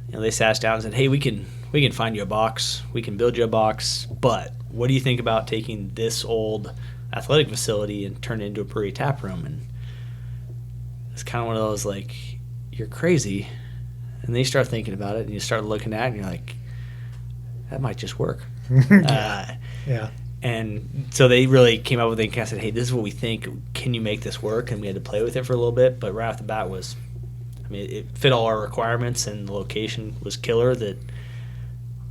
they sat us down and said, hey, we can find you a box, we can build you a box, but what do you think about taking this old athletic facility and turn it into a brewery tap room? And it's kind of one of those like, you're crazy. And then you start thinking about it, and you start looking at it, and you're like, that might just work. Yeah. And so they really came up with it and kind of said, hey, this is what we think. Can you make this work? And we had to play with it for a little bit. But right off the bat it fit all our requirements, and the location was killer. That,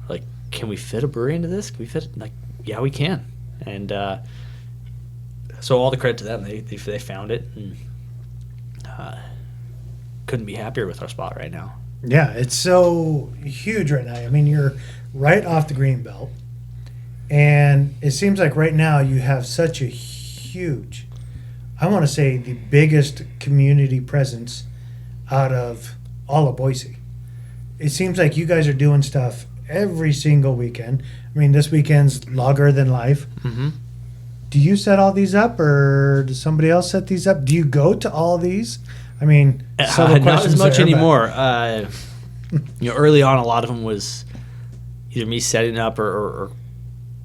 like, can we fit a brewery into this? Can we fit it? Like, yeah, we can. And so all the credit to them. They found it, and couldn't be happier with our spot right now. Yeah, it's so huge right now. I mean, you're right off the green belt. And it seems like right now you have such a huge, I want to say the biggest community presence out of all of Boise. It seems like you guys are doing stuff every single weekend. I mean, this weekend's Lager Than Life. Mm-hmm. Do you set all these up, or does somebody else set these up? Do you go to all these? I mean, not as much anymore. Early on, a lot of them was either me setting up or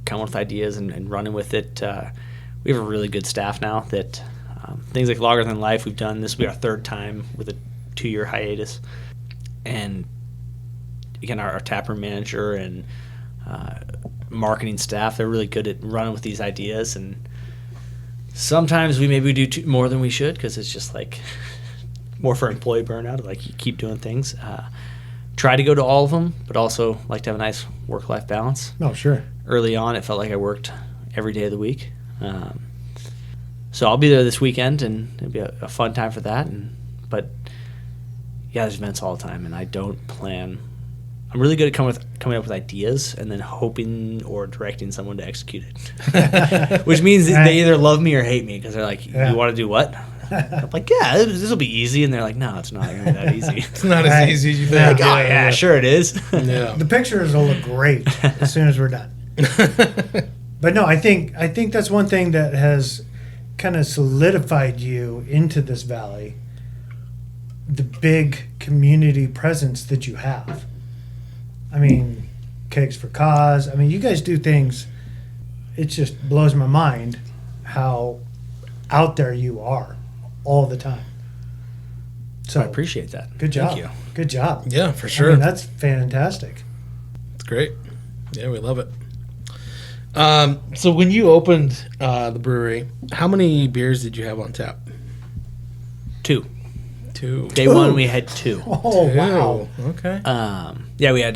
coming with ideas and running with it. We have a really good staff now that things like Lager Than Life, we've done. This will be our third time with a 2-year hiatus. And again, our taproom manager and marketing staff, they're really good at running with these ideas. And sometimes we maybe do more than we should, because it's just like more for employee burnout, like you keep doing things. Try to go to all of them, but also like to have a nice work-life balance. Oh, sure. Early on, it felt like I worked every day of the week. So I'll be there this weekend, and it'll be a fun time for that. But yeah, there's events all the time, and I don't plan. I'm really good at coming up with ideas and then hoping or directing someone to execute it, which means they either love me or hate me, because they're like, "You want to do what?" I'm like, "Yeah, this will be easy," and they're like, "No, it's not going to be that easy." It's not as easy as you think. Like, oh yeah, sure it is. Yeah. The pictures will look great as soon as we're done. But no, I think that's one thing that has kind of solidified you into this valley. The big community presence that you have. I mean, Kegs for Cause. I mean, you guys do things. It just blows my mind how out there you are all the time. So I appreciate that. Good job. Thank you. Good job. Yeah, for sure. I mean, that's fantastic. It's great. Yeah, we love it. So when you opened the brewery, how many beers did you have on tap? 2. Day Two. one, we had 2. Oh, wow. Okay. Yeah, we had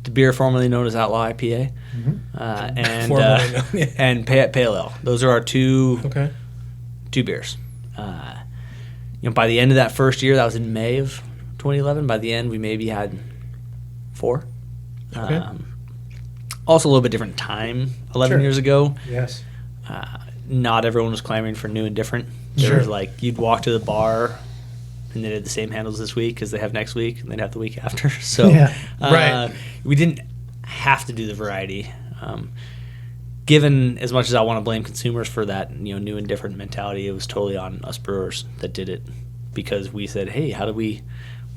the beer formerly known as Outlaw IPA, Formerly known, yeah. and Payette Pale Ale. Those are our two Okay. beers. By the end of that first year, that was in May of 2011. By the end, we maybe had 4. Okay. Also, a little bit different time. 11 Sure. years ago, Yes. not everyone was clamoring for new and different. There was like you'd walk to the bar, and they did the same handles this week as they have next week, and they'd have the week after. So, Yeah. Right. we didn't have to do the variety. Given as much as I want to blame consumers for that, new and different mentality, it was totally on us brewers that did it, because we said, "Hey, how do we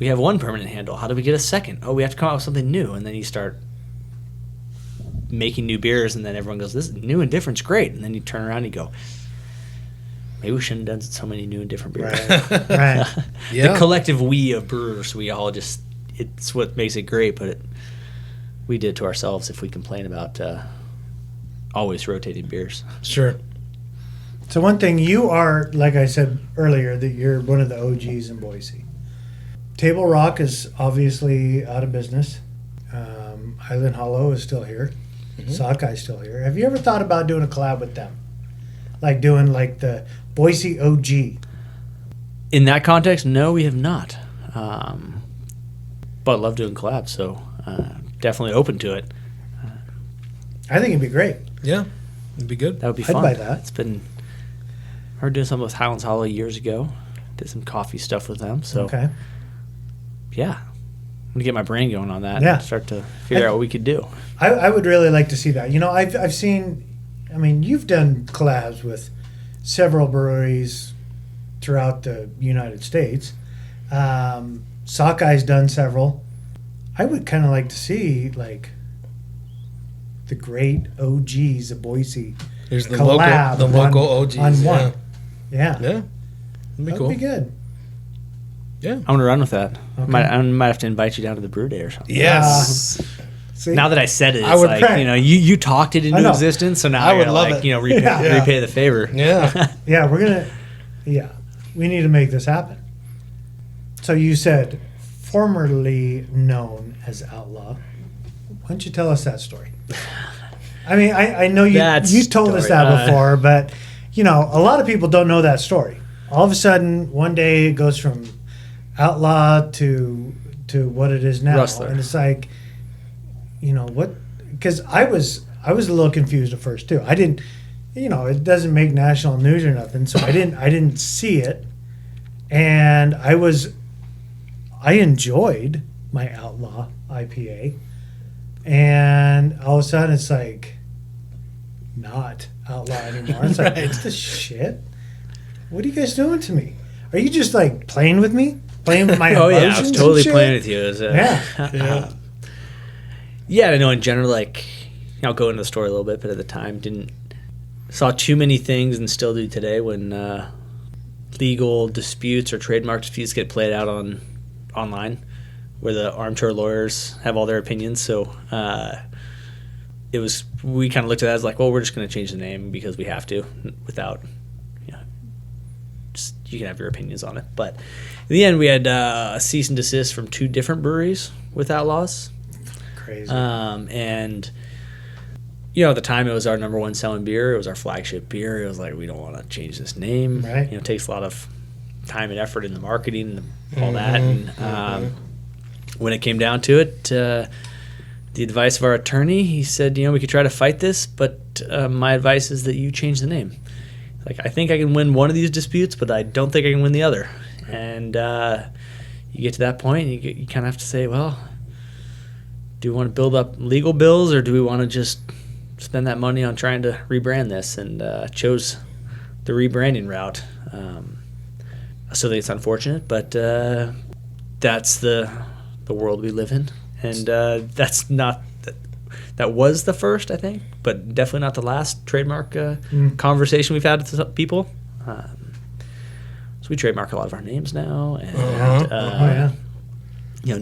have one permanent handle? How do we get a second? Oh, we have to come out with something new." And then you start making new beers, and then everyone goes, "This is new and different's great." And then you turn around and you go, "Maybe we shouldn't have done so many new and different beers." Right. Right. Yeah. The collective we of brewers, we all just, it's what makes it great, but we did it to ourselves if we complain about always rotating beers. Sure. So one thing, you are, like I said earlier, that you're one of the OGs in Boise. Table Rock is obviously out of business. Island Hollow is still here. Sockeye is still here. Have you ever thought about doing a collab with them? Like doing like the Boise OG? In that context, no, we have not. But love doing collabs, so definitely open to it. I think it'd be great. Yeah. It'd be good. That would be I'd fun. buy that. It's been, I heard doing something with Highlands Hollow years ago. Did some coffee stuff with them. So Okay. yeah, I'm gonna get my brain going on that. Yeah. And start to figure out what we could do. I would really like to see that. I've seen, you've done collabs with several breweries throughout the United States. Sockeye's done several. I would kind of like to see like the great OGs of Boise There's the collab local OGs. on yeah. one. Yeah, Yeah. That'd be that cool. would be good. Yeah. I'm gonna run with that. Okay. I might have to invite you down to the brew day or something. Yes. See? Now that I said it, I it's would like pray. you talked it I into know. existence, so now I I would gotta love like it. repay, Yeah. repay the favor. Yeah. Yeah, we need to make this happen. So you said formerly known as Outlaw. Why don't you tell us that story? I know That you told us story, that before, but a lot of people don't know that story. All of a sudden, one day it goes from Outlaw to what it is now, Rustler. and it's like, what? Because I was a little confused at first too. I didn't, it doesn't make national news or nothing, so I didn't see it, and I enjoyed my Outlaw IPA, and all of a sudden it's like not Outlaw anymore. It's like, Right. what's this shit? What are you guys doing to me? Are you just like playing with me? Playing with my Oh emotions? yeah, I was and totally shit? playing with you. It was, Yeah. Yeah, I know in general, like, I'll go into the story a little bit, but at the time saw too many things, and still do today, when legal disputes or trademark disputes get played out online, where the armchair lawyers have all their opinions. So we kind of looked at that as like, well, we're just going to change the name because we have to, without, just, you can have your opinions on it. But in the end, we had a cease and desist from 2 different breweries with Outlaws. Crazy. And at the time, it was our number 1 selling beer. It was our flagship beer. It was like, we don't want to change this name. Right. It takes a lot of time and effort in the marketing and all that. And when it came down to it, the advice of our attorney, he said, we could try to fight this, but my advice is that you change the name. Like, I think I can win one of these disputes, but I don't think I can win the other. And you get to that point, and you kind of have to say, well, do we want to build up legal bills, or do we want to just spend that money on trying to rebrand this? And chose the rebranding route. So it's unfortunate, but that's the world we live in. And that's not that was the first, I think, but definitely not the last trademark conversation we've had with some people. So we trademark a lot of our names now, and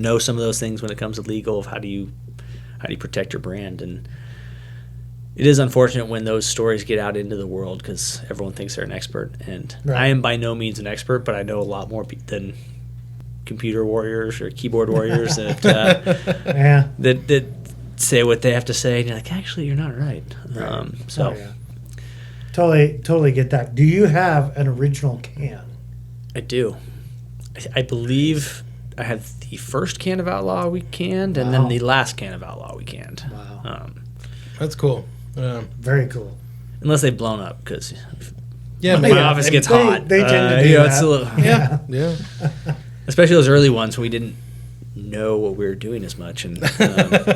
know some of those things when it comes to legal, of how do you protect your brand. And it is unfortunate when those stories get out into the world, because everyone thinks they're an expert, and Right. I am by no means an expert, but I know a lot more than computer warriors or keyboard warriors that Yeah. that say what they have to say, and you're like, actually, you're not right. So Oh, yeah. Totally get that. Do you have an original can? I do. I believe I had the first can of Outlaw we canned, and then Wow. the last can of Outlaw we canned. Wow. That's cool. Very cool. Unless they've blown up, because Yeah, my maybe. office gets They- hot. they tend to do It's that. a little, Yeah, yeah. especially those early ones when we didn't know what we were doing as much, and we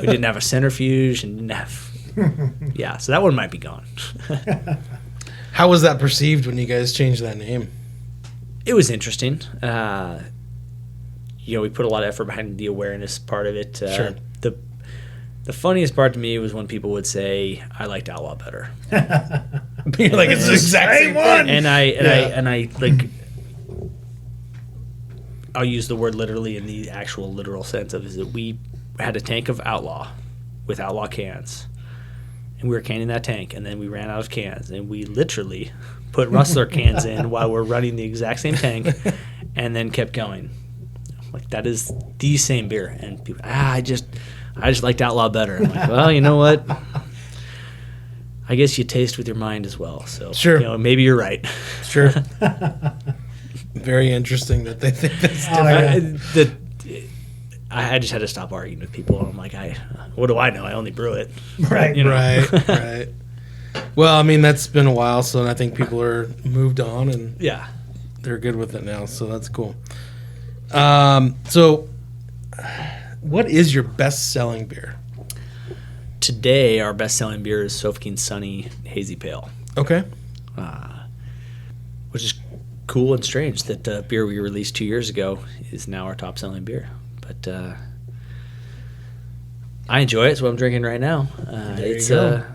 didn't have a centrifuge and didn't have. Yeah, so that one might be gone. How was that perceived when you guys changed that name? It was interesting. We put a lot of effort behind the awareness part of it. Sure. The funniest part to me was when people would say, "I liked Outlaw better," You're like, it's the exact same one. thing. and I Yeah. like. I'll use the word literally in the actual literal sense of is that we had a tank of Outlaw with Outlaw cans, and we were canning that tank, and then we ran out of cans, and we literally put Rustler cans in while we're running the exact same tank, and then kept going. Like, that is the same beer, and people, I just liked Outlaw better. I'm like, well, you know what? I guess you taste with your mind as well. So Sure. maybe you're right. Sure. Very interesting that they think that's Oh, different. yeah. I just had to stop arguing with people. I'm like, what do I know? I only brew it. Right. You know? Right, right. Well, I mean, that's been a while, so I think people are moved on and Yeah. they're good with it now, so that's cool. So, what is your best-selling beer? Today, our best-selling beer is Sofkin Sunny Hazy Pale, Okay. which is cool and strange that the beer we released 2 years ago is now our top-selling beer. But I enjoy it. It's what I'm drinking right now. It's go. a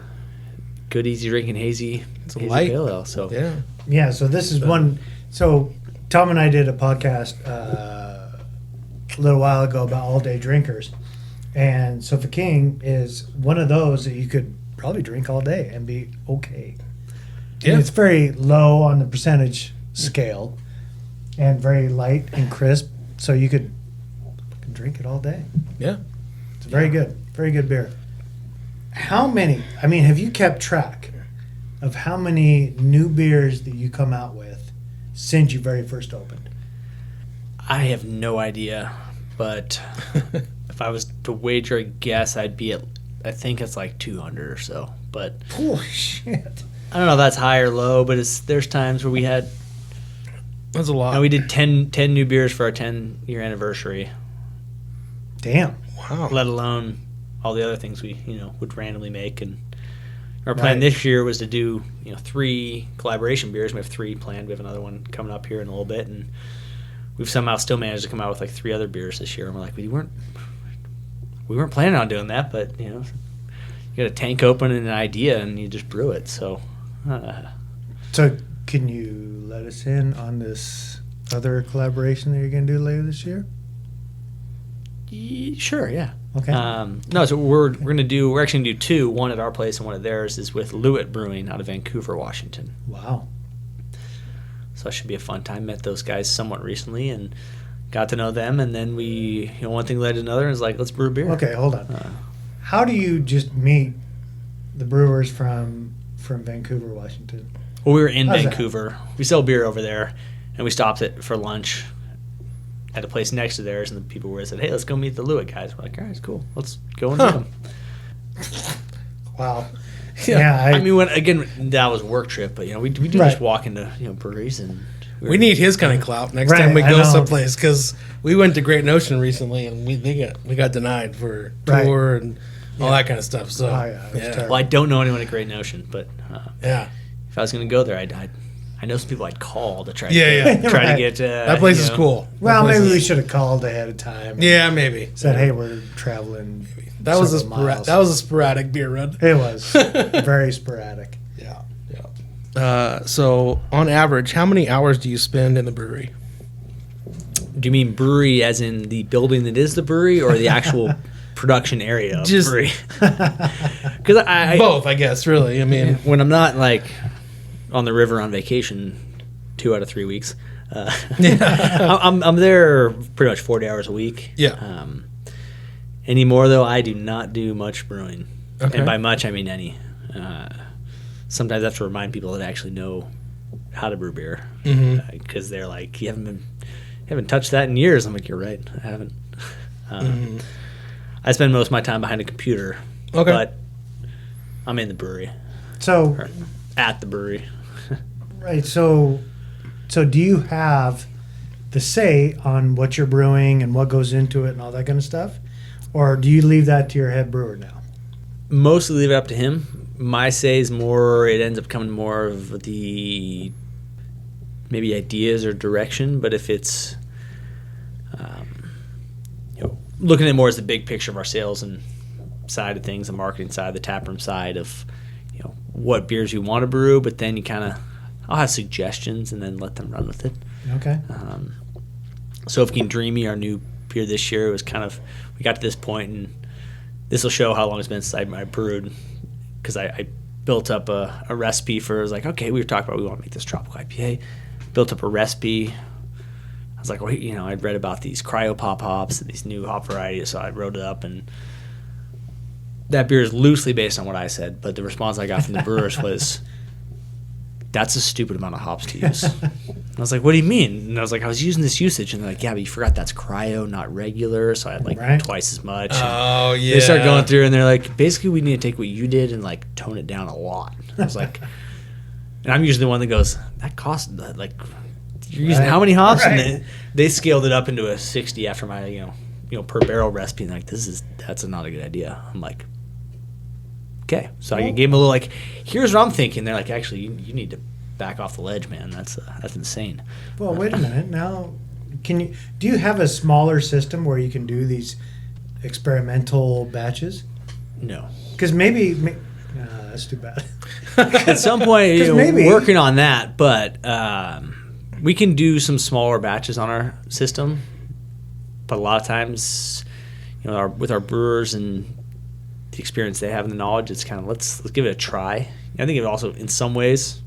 good, easy drinking hazy, It's a hazy light. pale ale. So Yeah. Yeah, so this is one. So Tom and I did a podcast a little while ago about all day drinkers, and Sofa King is one of those that you could probably drink all day and be okay. Yeah. And it's very low on the percentage scale, and very light and crisp, so you could drink it all day. Yeah. It's very good beer. How many? I mean, have you kept track of how many new beers that you come out with since you very first opened? I have no idea, but if I was to wager a guess, I'd be at, I think it's like 200 or so. But Holy shit! I don't know if that's high or low, but there's times where we had, That's a lot. we did 10 new beers for our 10-year anniversary, Damn. Wow. let alone all the other things we, would randomly make. And our plan Right. this year was to do, 3 collaboration beers. We have 3 planned. We have another one coming up here in a little bit, and we've somehow still managed to come out with like 3 other beers this year. And we're like, we weren't planning on doing that, but you got a tank open and an idea, and you just brew it. So, So, can you let us in on this other collaboration that you're going to do later this year? sure, yeah. Okay. No, so we're actually gonna do 2. One at our place and one at theirs is with Payette Brewing out of Vancouver, Washington. Wow. So that should be a fun time. Met those guys somewhat recently and got to know them, and then we, one thing led to another, and it's like, let's brew a beer. Okay, hold on. How do you just meet the brewers from Vancouver, Washington? Well, we were in How's that? Vancouver. We sell beer over there, and we stopped it for lunch at a place next to theirs, and the people were said, "Hey, let's go meet the Lewitt guys." We're like, "All right, it's cool. Let's go and meet them." Wow. Yeah, I mean, that was a work trip, but we do Right. just walk into breweries, and We need his kind of clout next Right, time we I go know. someplace, because we went to Great Notion recently and we got denied for Right. tour and all that kind of stuff. So Oh, yeah, it was terrible. Well, I don't know anyone at Great Notion, but yeah, if I was going to go there, I know some people I'd call to try. Yeah, to, try Right. to get. that place is cool. Well, That place maybe is- we should have called ahead of time. Yeah, maybe. Said, hey, we're traveling. That was several miles. that was a sporadic beer run. It was very sporadic. Yeah, yeah. So on average, how many hours do you spend in the brewery? Do you mean brewery as in the building that is the brewery, or the actual production area of Just- brewery? Because I Both, I guess. Really, I mean, when I'm not like on the river on vacation 2 out of 3 weeks, I'm there pretty much 40 hours a week. Yeah. Anymore, though, I do not do much brewing. Okay. And by much, I mean any. Sometimes I have to remind people that actually know how to brew beer. Because they're like, you haven't touched that in years. I'm like, you're right, I haven't. I spend most of my time behind a computer. Okay. But I'm in the brewery. So, Or at the brewery. right. So do you have the say on what you're brewing and what goes into it and all that kind of stuff? Or do you leave that to your head brewer now? Mostly leave it up to him. My say is more, it ends up coming more of the maybe ideas or direction, but if it's looking at more as the big picture of our sales and side of things, the marketing side, the taproom side of what beers you want to brew, but then you kind of, I'll have suggestions and then let them run with it. Okay. Soaking Dreamy, our new beer this year, was kind of, we got to this point, and this will show how long it's been since I brewed, because I built up a recipe for, I was like, okay, we were talking about we want to make this tropical IPA. Built up a recipe. I was like, well, I'd read about these cryopop hops and these new hop varieties, so I wrote it up, and that beer is loosely based on what I said, but the response I got from the brewers was, that's a stupid amount of hops to use. I was like, what do you mean? And I was like, I was using this usage. And they're like, yeah, but you forgot that's cryo, not regular. So I had twice as much. Oh, yeah. They start going through and they're like, basically we need to take what you did and tone it down a lot. I was like, and I'm usually the one that goes, that cost, you're using how many hops? Right. And they scaled it up into a 60 after my, per barrel recipe. And that's not a good idea. I'm like, okay. So I gave them a little here's what I'm thinking. They're like, actually, you need to back off the ledge, man. That's insane. Well, wait a minute. Now, do you have a smaller system where you can do these experimental batches? No. Because maybe that's too bad. At some point, maybe working on that, but we can do some smaller batches on our system. But a lot of times, with our brewers and the experience they have and the knowledge, it's kind of let's give it a try. I think it also, in some ways,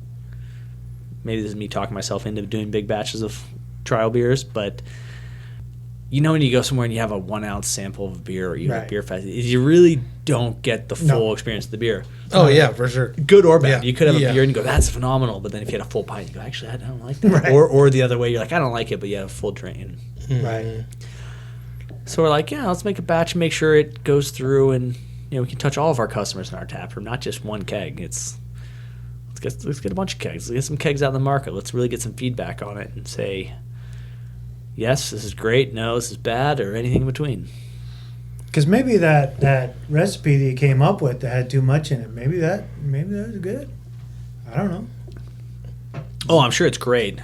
maybe this is me talking myself into doing big batches of trial beers, but when you go somewhere and you have a 1 ounce sample of beer or you have a beer fest, you really don't get the full experience of the beer. Oh, yeah, for sure. Good or bad. Yeah. You could have a beer and you go, that's phenomenal, but then if you had a full pint, you go, actually, I don't like that. Right. Or the other way, you're like, I don't like it, but you have a full drain. Right. So we're like, let's make a batch and make sure it goes through, and we can touch all of our customers in our tap room, not just one keg. Let's get a bunch of kegs. Let's get some kegs out in the market. Let's really get some feedback on it and say, yes, this is great. No, this is bad, or anything in between. Because maybe that recipe that you came up with that had too much in it, maybe that was good. I don't know. Oh, I'm sure it's great.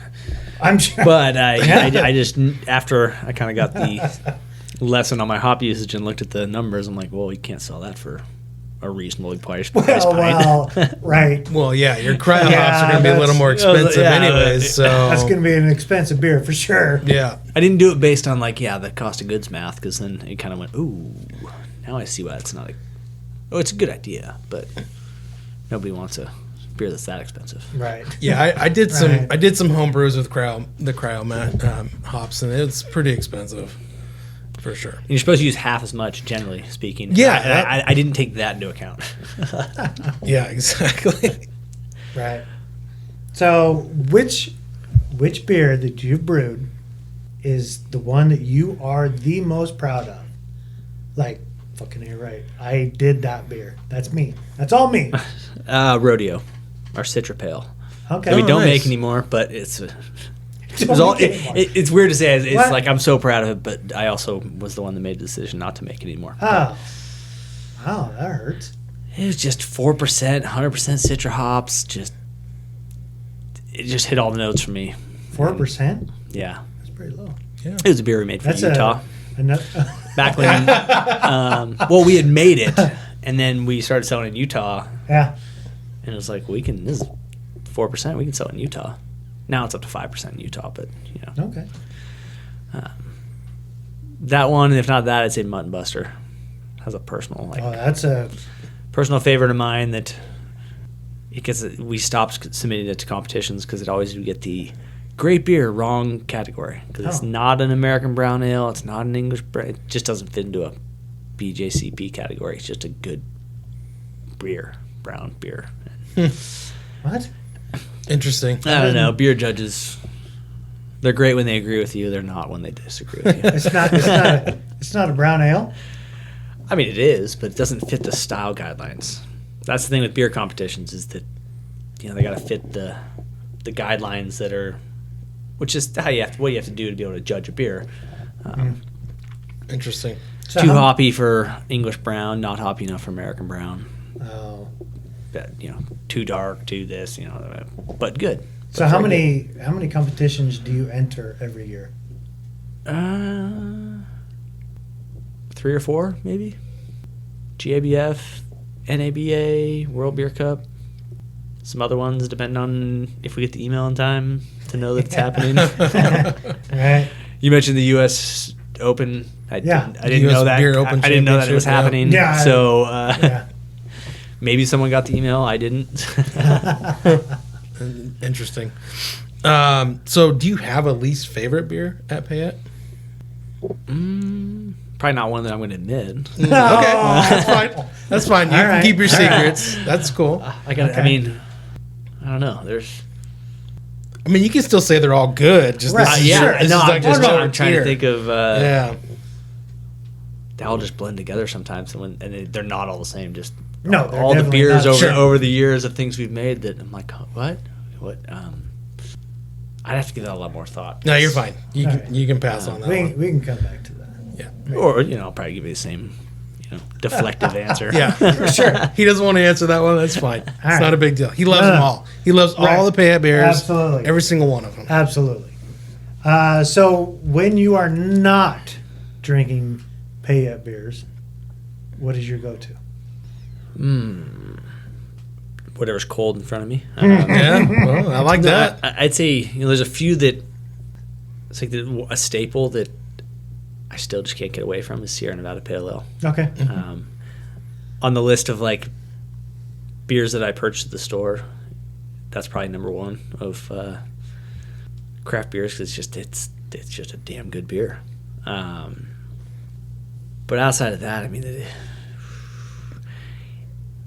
I'm sure. But I just, after I kind of got the lesson on my hop usage and looked at the numbers, I'm like, well, you can't sell that for a reasonably priced pint. Well, right. Well, yeah, your cryo hops are going to be a little more expensive anyways. So that's going to be an expensive beer for sure. Yeah. I didn't do it based on the cost of goods math, because then it kind of went, ooh, now I see why it's not it's a good idea, but nobody wants a beer that's that expensive. Right. Yeah, I did some home brews with cryo hops, and it's pretty expensive. For sure. And you're supposed to use half as much, generally speaking. Yeah. I didn't take that into account. Yeah, exactly. Right. So which beer that you've brewed is the one that you are the most proud of? Like, fucking you're right. I did that beer. That's me. That's all me. Rodeo, our Citra Pale. Okay. We don't nice. make anymore, but it's weird to say. It's What? like I'm so proud of it, but I also was the one that made the decision not to make it anymore. Oh. Wow, that hurts. It was just 4%, 100% Citra hops. It just hit all the notes for me. 4%? Yeah, That's pretty low. it was a beer we made for That's Utah. enough. Back when, we had made it, and then we started selling in Utah, Yeah. and it was like, this is 4%, we can sell it in Utah. Now it's up to 5% in Utah, but, Okay. that one, if not that, I'd say Mutton Buster. Has a personal, That's a personal favorite of mine that we stopped submitting it to competitions because it always would get the great beer, wrong category. Because it's not an American brown ale, it's not an English, it just doesn't fit into a BJCP category. It's just a good beer, brown beer. What? Interesting. I don't know. Beer judges, they're great when they agree with you. They're not when they disagree with you. It's not a brown ale. I mean, it is, but it doesn't fit the style guidelines. That's the thing with beer competitions is that, they got to fit the guidelines that are, which is what you have to do to be able to judge a beer. Interesting. So Too hoppy for English brown, not hoppy enough for American brown. Oh. But, too dark, too this, but good. So how many competitions do you enter every year? 3 or 4, maybe. GABF, NABA, World Beer Cup. Some other ones, depending on if we get the email in time to know that it's happening. Right. You mentioned the U.S. Open. I didn't US know that. Beer Open I didn't know that it was Championship, happening. Yeah. So Yeah. maybe someone got the email. I didn't. Interesting. So do you have a least favorite beer at Payette? Probably not one that I'm going to admit. Okay, that's fine. That's fine. You All can right. keep your All right. secrets. That's cool. I don't know. There's. I mean, you can still say they're all good. Just Right. this is Yeah, your- this no, is like just I'm your trying to tier. think of. Yeah. They all just blend together sometimes, and they're not all the same. Just No, they're all the definitely beers not. over Sure. over the years of things we've made that I'm like, what? I'd have to give that a lot more thought. No, you're fine. You All can right. you can pass on that We one. can come back to that. Yeah. Or I'll probably give you the same, deflective answer. Yeah, sure. He doesn't want to answer that one. That's fine. It's right. not a big deal. He loves No, them no. all. He loves Right. all the Payette beers. Absolutely. Every single one of them. Absolutely. So when you are not drinking Payette beers, what is your go-to? Whatever's cold in front of me. Yeah, well, I like that. I'd say there's a few that it's like a staple that I still just can't get away from is Sierra Nevada Pale Ale. Okay. On the list of like beers that I purchased at the store, that's probably number one of craft beers because it's just a damn good beer. But outside of that, I mean,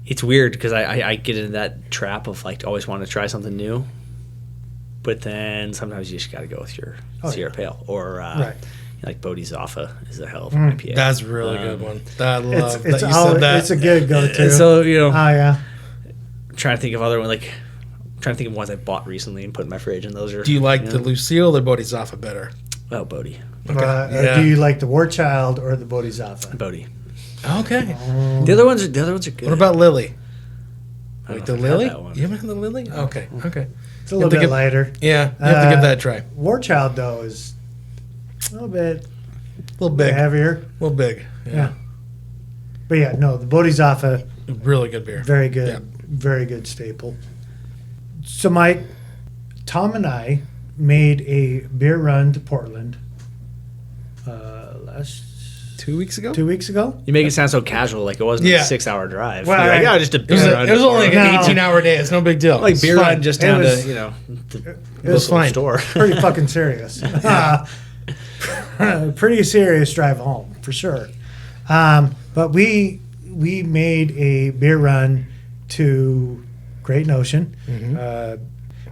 it's weird because I get into that trap of like always wanting to try something new, but then sometimes you just got to go with your Sierra Pale or Right. like Bodhi's Zaffa is a hell of an IPA. That's a really good one. I love that It's you all, said that. it's a good go-to. And so oh yeah. I'm trying to think of other ones like I'm trying to think of ones I bought recently and put in my fridge, and those are. Do you like the Lucille or Bodhisattva better? Oh, Bodhi. Yeah. Do you like the War Child or the Bodhisattva? Bodhi. Okay. The other ones are good. What about Lily? I don't Like know the if I've had Lily? that one. You haven't had the Lily? Okay. Okay. It's a little to bit give- lighter. Yeah, you have to give that a try. War Child though is a little bit A little big. A heavier. little big. Yeah. But yeah, no, the Bodhisattva, Really good beer. very good, Yeah. very good staple. So Mike, Tom and I made a beer run to Portland last 2 weeks ago? 2 weeks ago. You make it sound so casual, like it wasn't Yeah. a 6-hour drive. Well, You're like, I- yeah, just a It was, beer run. it was only like No. an 18-hour day. It's no big deal. like It's beer fine. run just It down was- to the It was local fine. store. Pretty fucking serious. Pretty serious drive home for sure. But we made a beer run to Great Notion.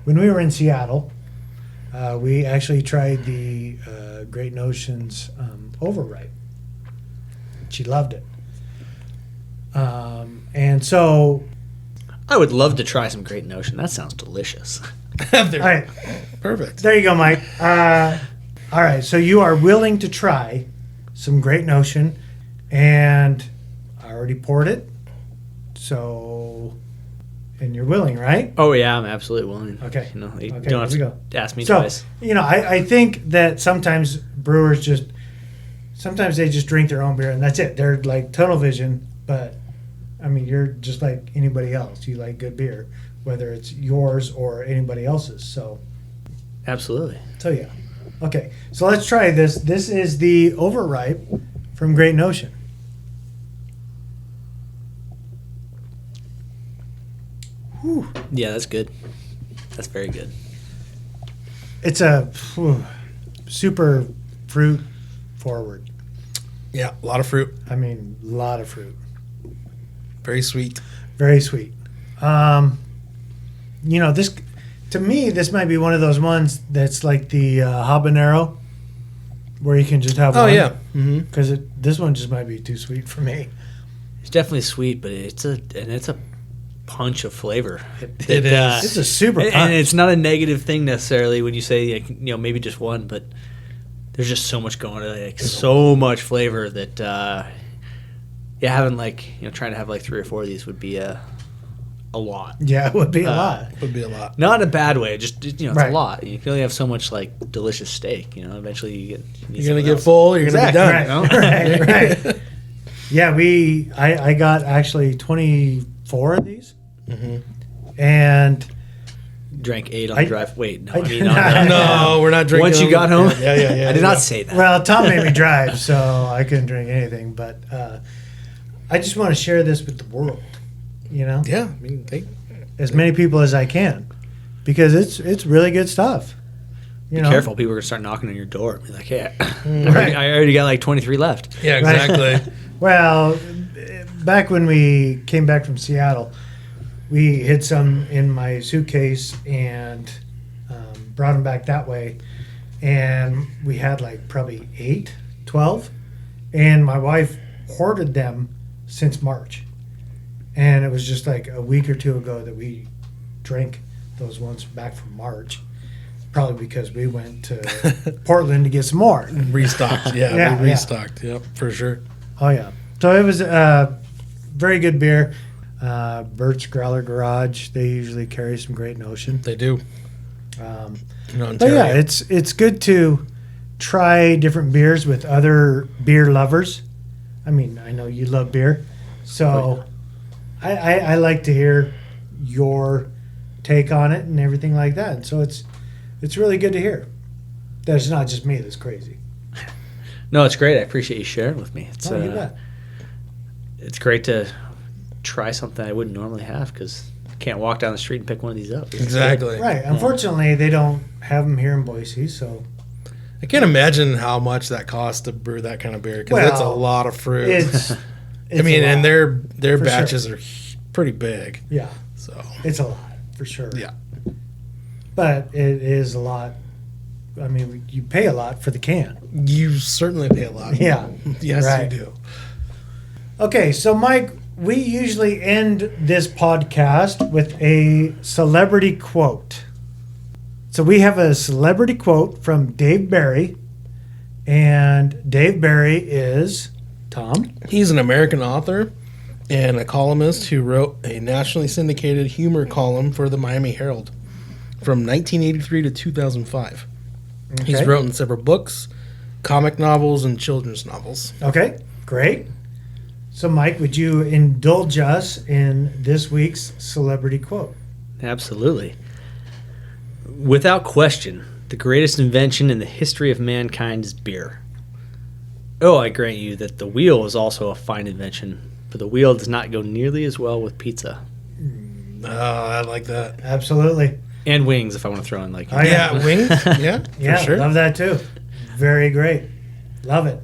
When we were in Seattle, we actually tried the Great Notion's Overripe. She loved it. And so, I would love to try some Great Notion. That sounds delicious. all right, Perfect. there you go, Mike. All right, so you are willing to try some Great Notion, and I already poured it. So, and you're willing, right? Oh yeah, I'm absolutely willing. Okay. You Okay, don't have here to we ask me So, twice. I think that sometimes brewers sometimes they just drink their own beer and that's it. They're like tunnel vision, but I mean, you're just like anybody else. You like good beer, whether it's yours or anybody else's. So Absolutely. yeah. Okay, so let's try this. This is the Overripe from Great Notion. Yeah, that's good. That's very good. It's a super fruit forward. Yeah, a lot of fruit. I mean, a lot of fruit. Very sweet. Very sweet. This to me, this might be one of those ones that's like the habanero, where you can just have Oh, one. yeah. Mm-hmm. Because this one just might be too sweet for me. It's definitely sweet, but it's a punch of flavor. It is. It's a super punch. And it's not a negative thing necessarily when you say maybe just one, but there's just so much going on, like so much flavor that having trying to have like 3 or 4 of these would be a lot. Yeah, it would be a lot. Would be a lot. Not in a bad way, just it's Right. a lot. You can only have so much like delicious steak. Eventually you need You're gonna something get else. full. You're gonna be done. Right, right. Yeah, I got actually 24 of these, and Drank 8 on I- the drive. Wait, no, I I mean did on not. the- No, we're not drinking. Once you them. got home, Yeah. I did not say that. well, Tom made me drive, so I couldn't drink anything. But I just want to share this with the world, Yeah, I mean, as many people as I can, because it's really good stuff. Be careful, people are gonna start knocking on your door. Be like, "Hey, Right. I already got like 23 left." yeah, exactly. Well, back when we came back from Seattle, we hid some in my suitcase and brought them back that way. And we had like probably 8, 12. And my wife hoarded them since March. And it was just like a week or 2 ago that we drank those ones back from March. Probably because we went to Portland to get some more. Restocked. Yeah, Yeah, we yeah. restocked. Yep, for sure. Oh yeah. So it was very good beer. Bert's Growler Garage. They usually carry some Great Notion. They do. But Ontario. yeah, it's good to try different beers with other beer lovers. I mean, I know you love beer, so I like to hear your take on it and everything like that. And so it's really good to hear that it's not just me that's crazy. No, it's great. I appreciate you sharing with me. It's Oh, you bet. it's great to try something I wouldn't normally have because I can't walk down the street and pick one of these up. Exactly. Right. Unfortunately, they don't have them here in Boise, so I can't imagine how much that costs to brew that kind of beer because it's a Well, lot of fruit. it's. I mean, a and lot. their For batches are pretty big. Yeah, So it's a lot for sure. yeah, But it is a lot. I mean, you pay a lot for the can. you certainly pay a lot. Yeah. Yes, Right. you do. Okay, so Mike, we usually end this podcast with a celebrity quote. So we have a celebrity quote from Dave Barry, and Dave Barry is Tom. He's an American author and a columnist who wrote a nationally syndicated humor column for the Miami Herald from 1983 to 2005. He's Okay. written several books, comic novels, and children's novels. Okay, great. So Mike, would you indulge us in this week's celebrity quote? Absolutely. Without question, the greatest invention in the history of mankind is beer. Oh, I grant you that the wheel is also a fine invention, but the wheel does not go nearly as well with pizza. Oh, I like that. Absolutely. And wings, if I want to throw in like. Oh, yeah. Yeah, wings. Yeah, Yeah, for sure. love that too. Very great. Love it.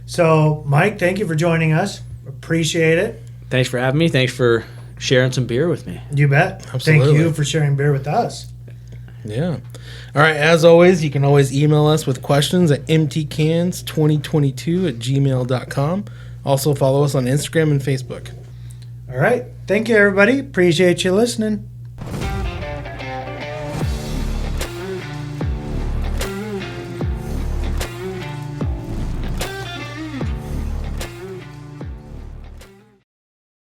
So, Mike, thank you for joining us. Appreciate it. Thanks for having me. Thanks for sharing some beer with me. You bet. Absolutely. Thank you for sharing beer with us. Yeah. All right. As always, you can always email us with questions at mtcans2022@gmail.com. Also, follow us on Instagram and Facebook. All right. Thank you, everybody. Appreciate you listening.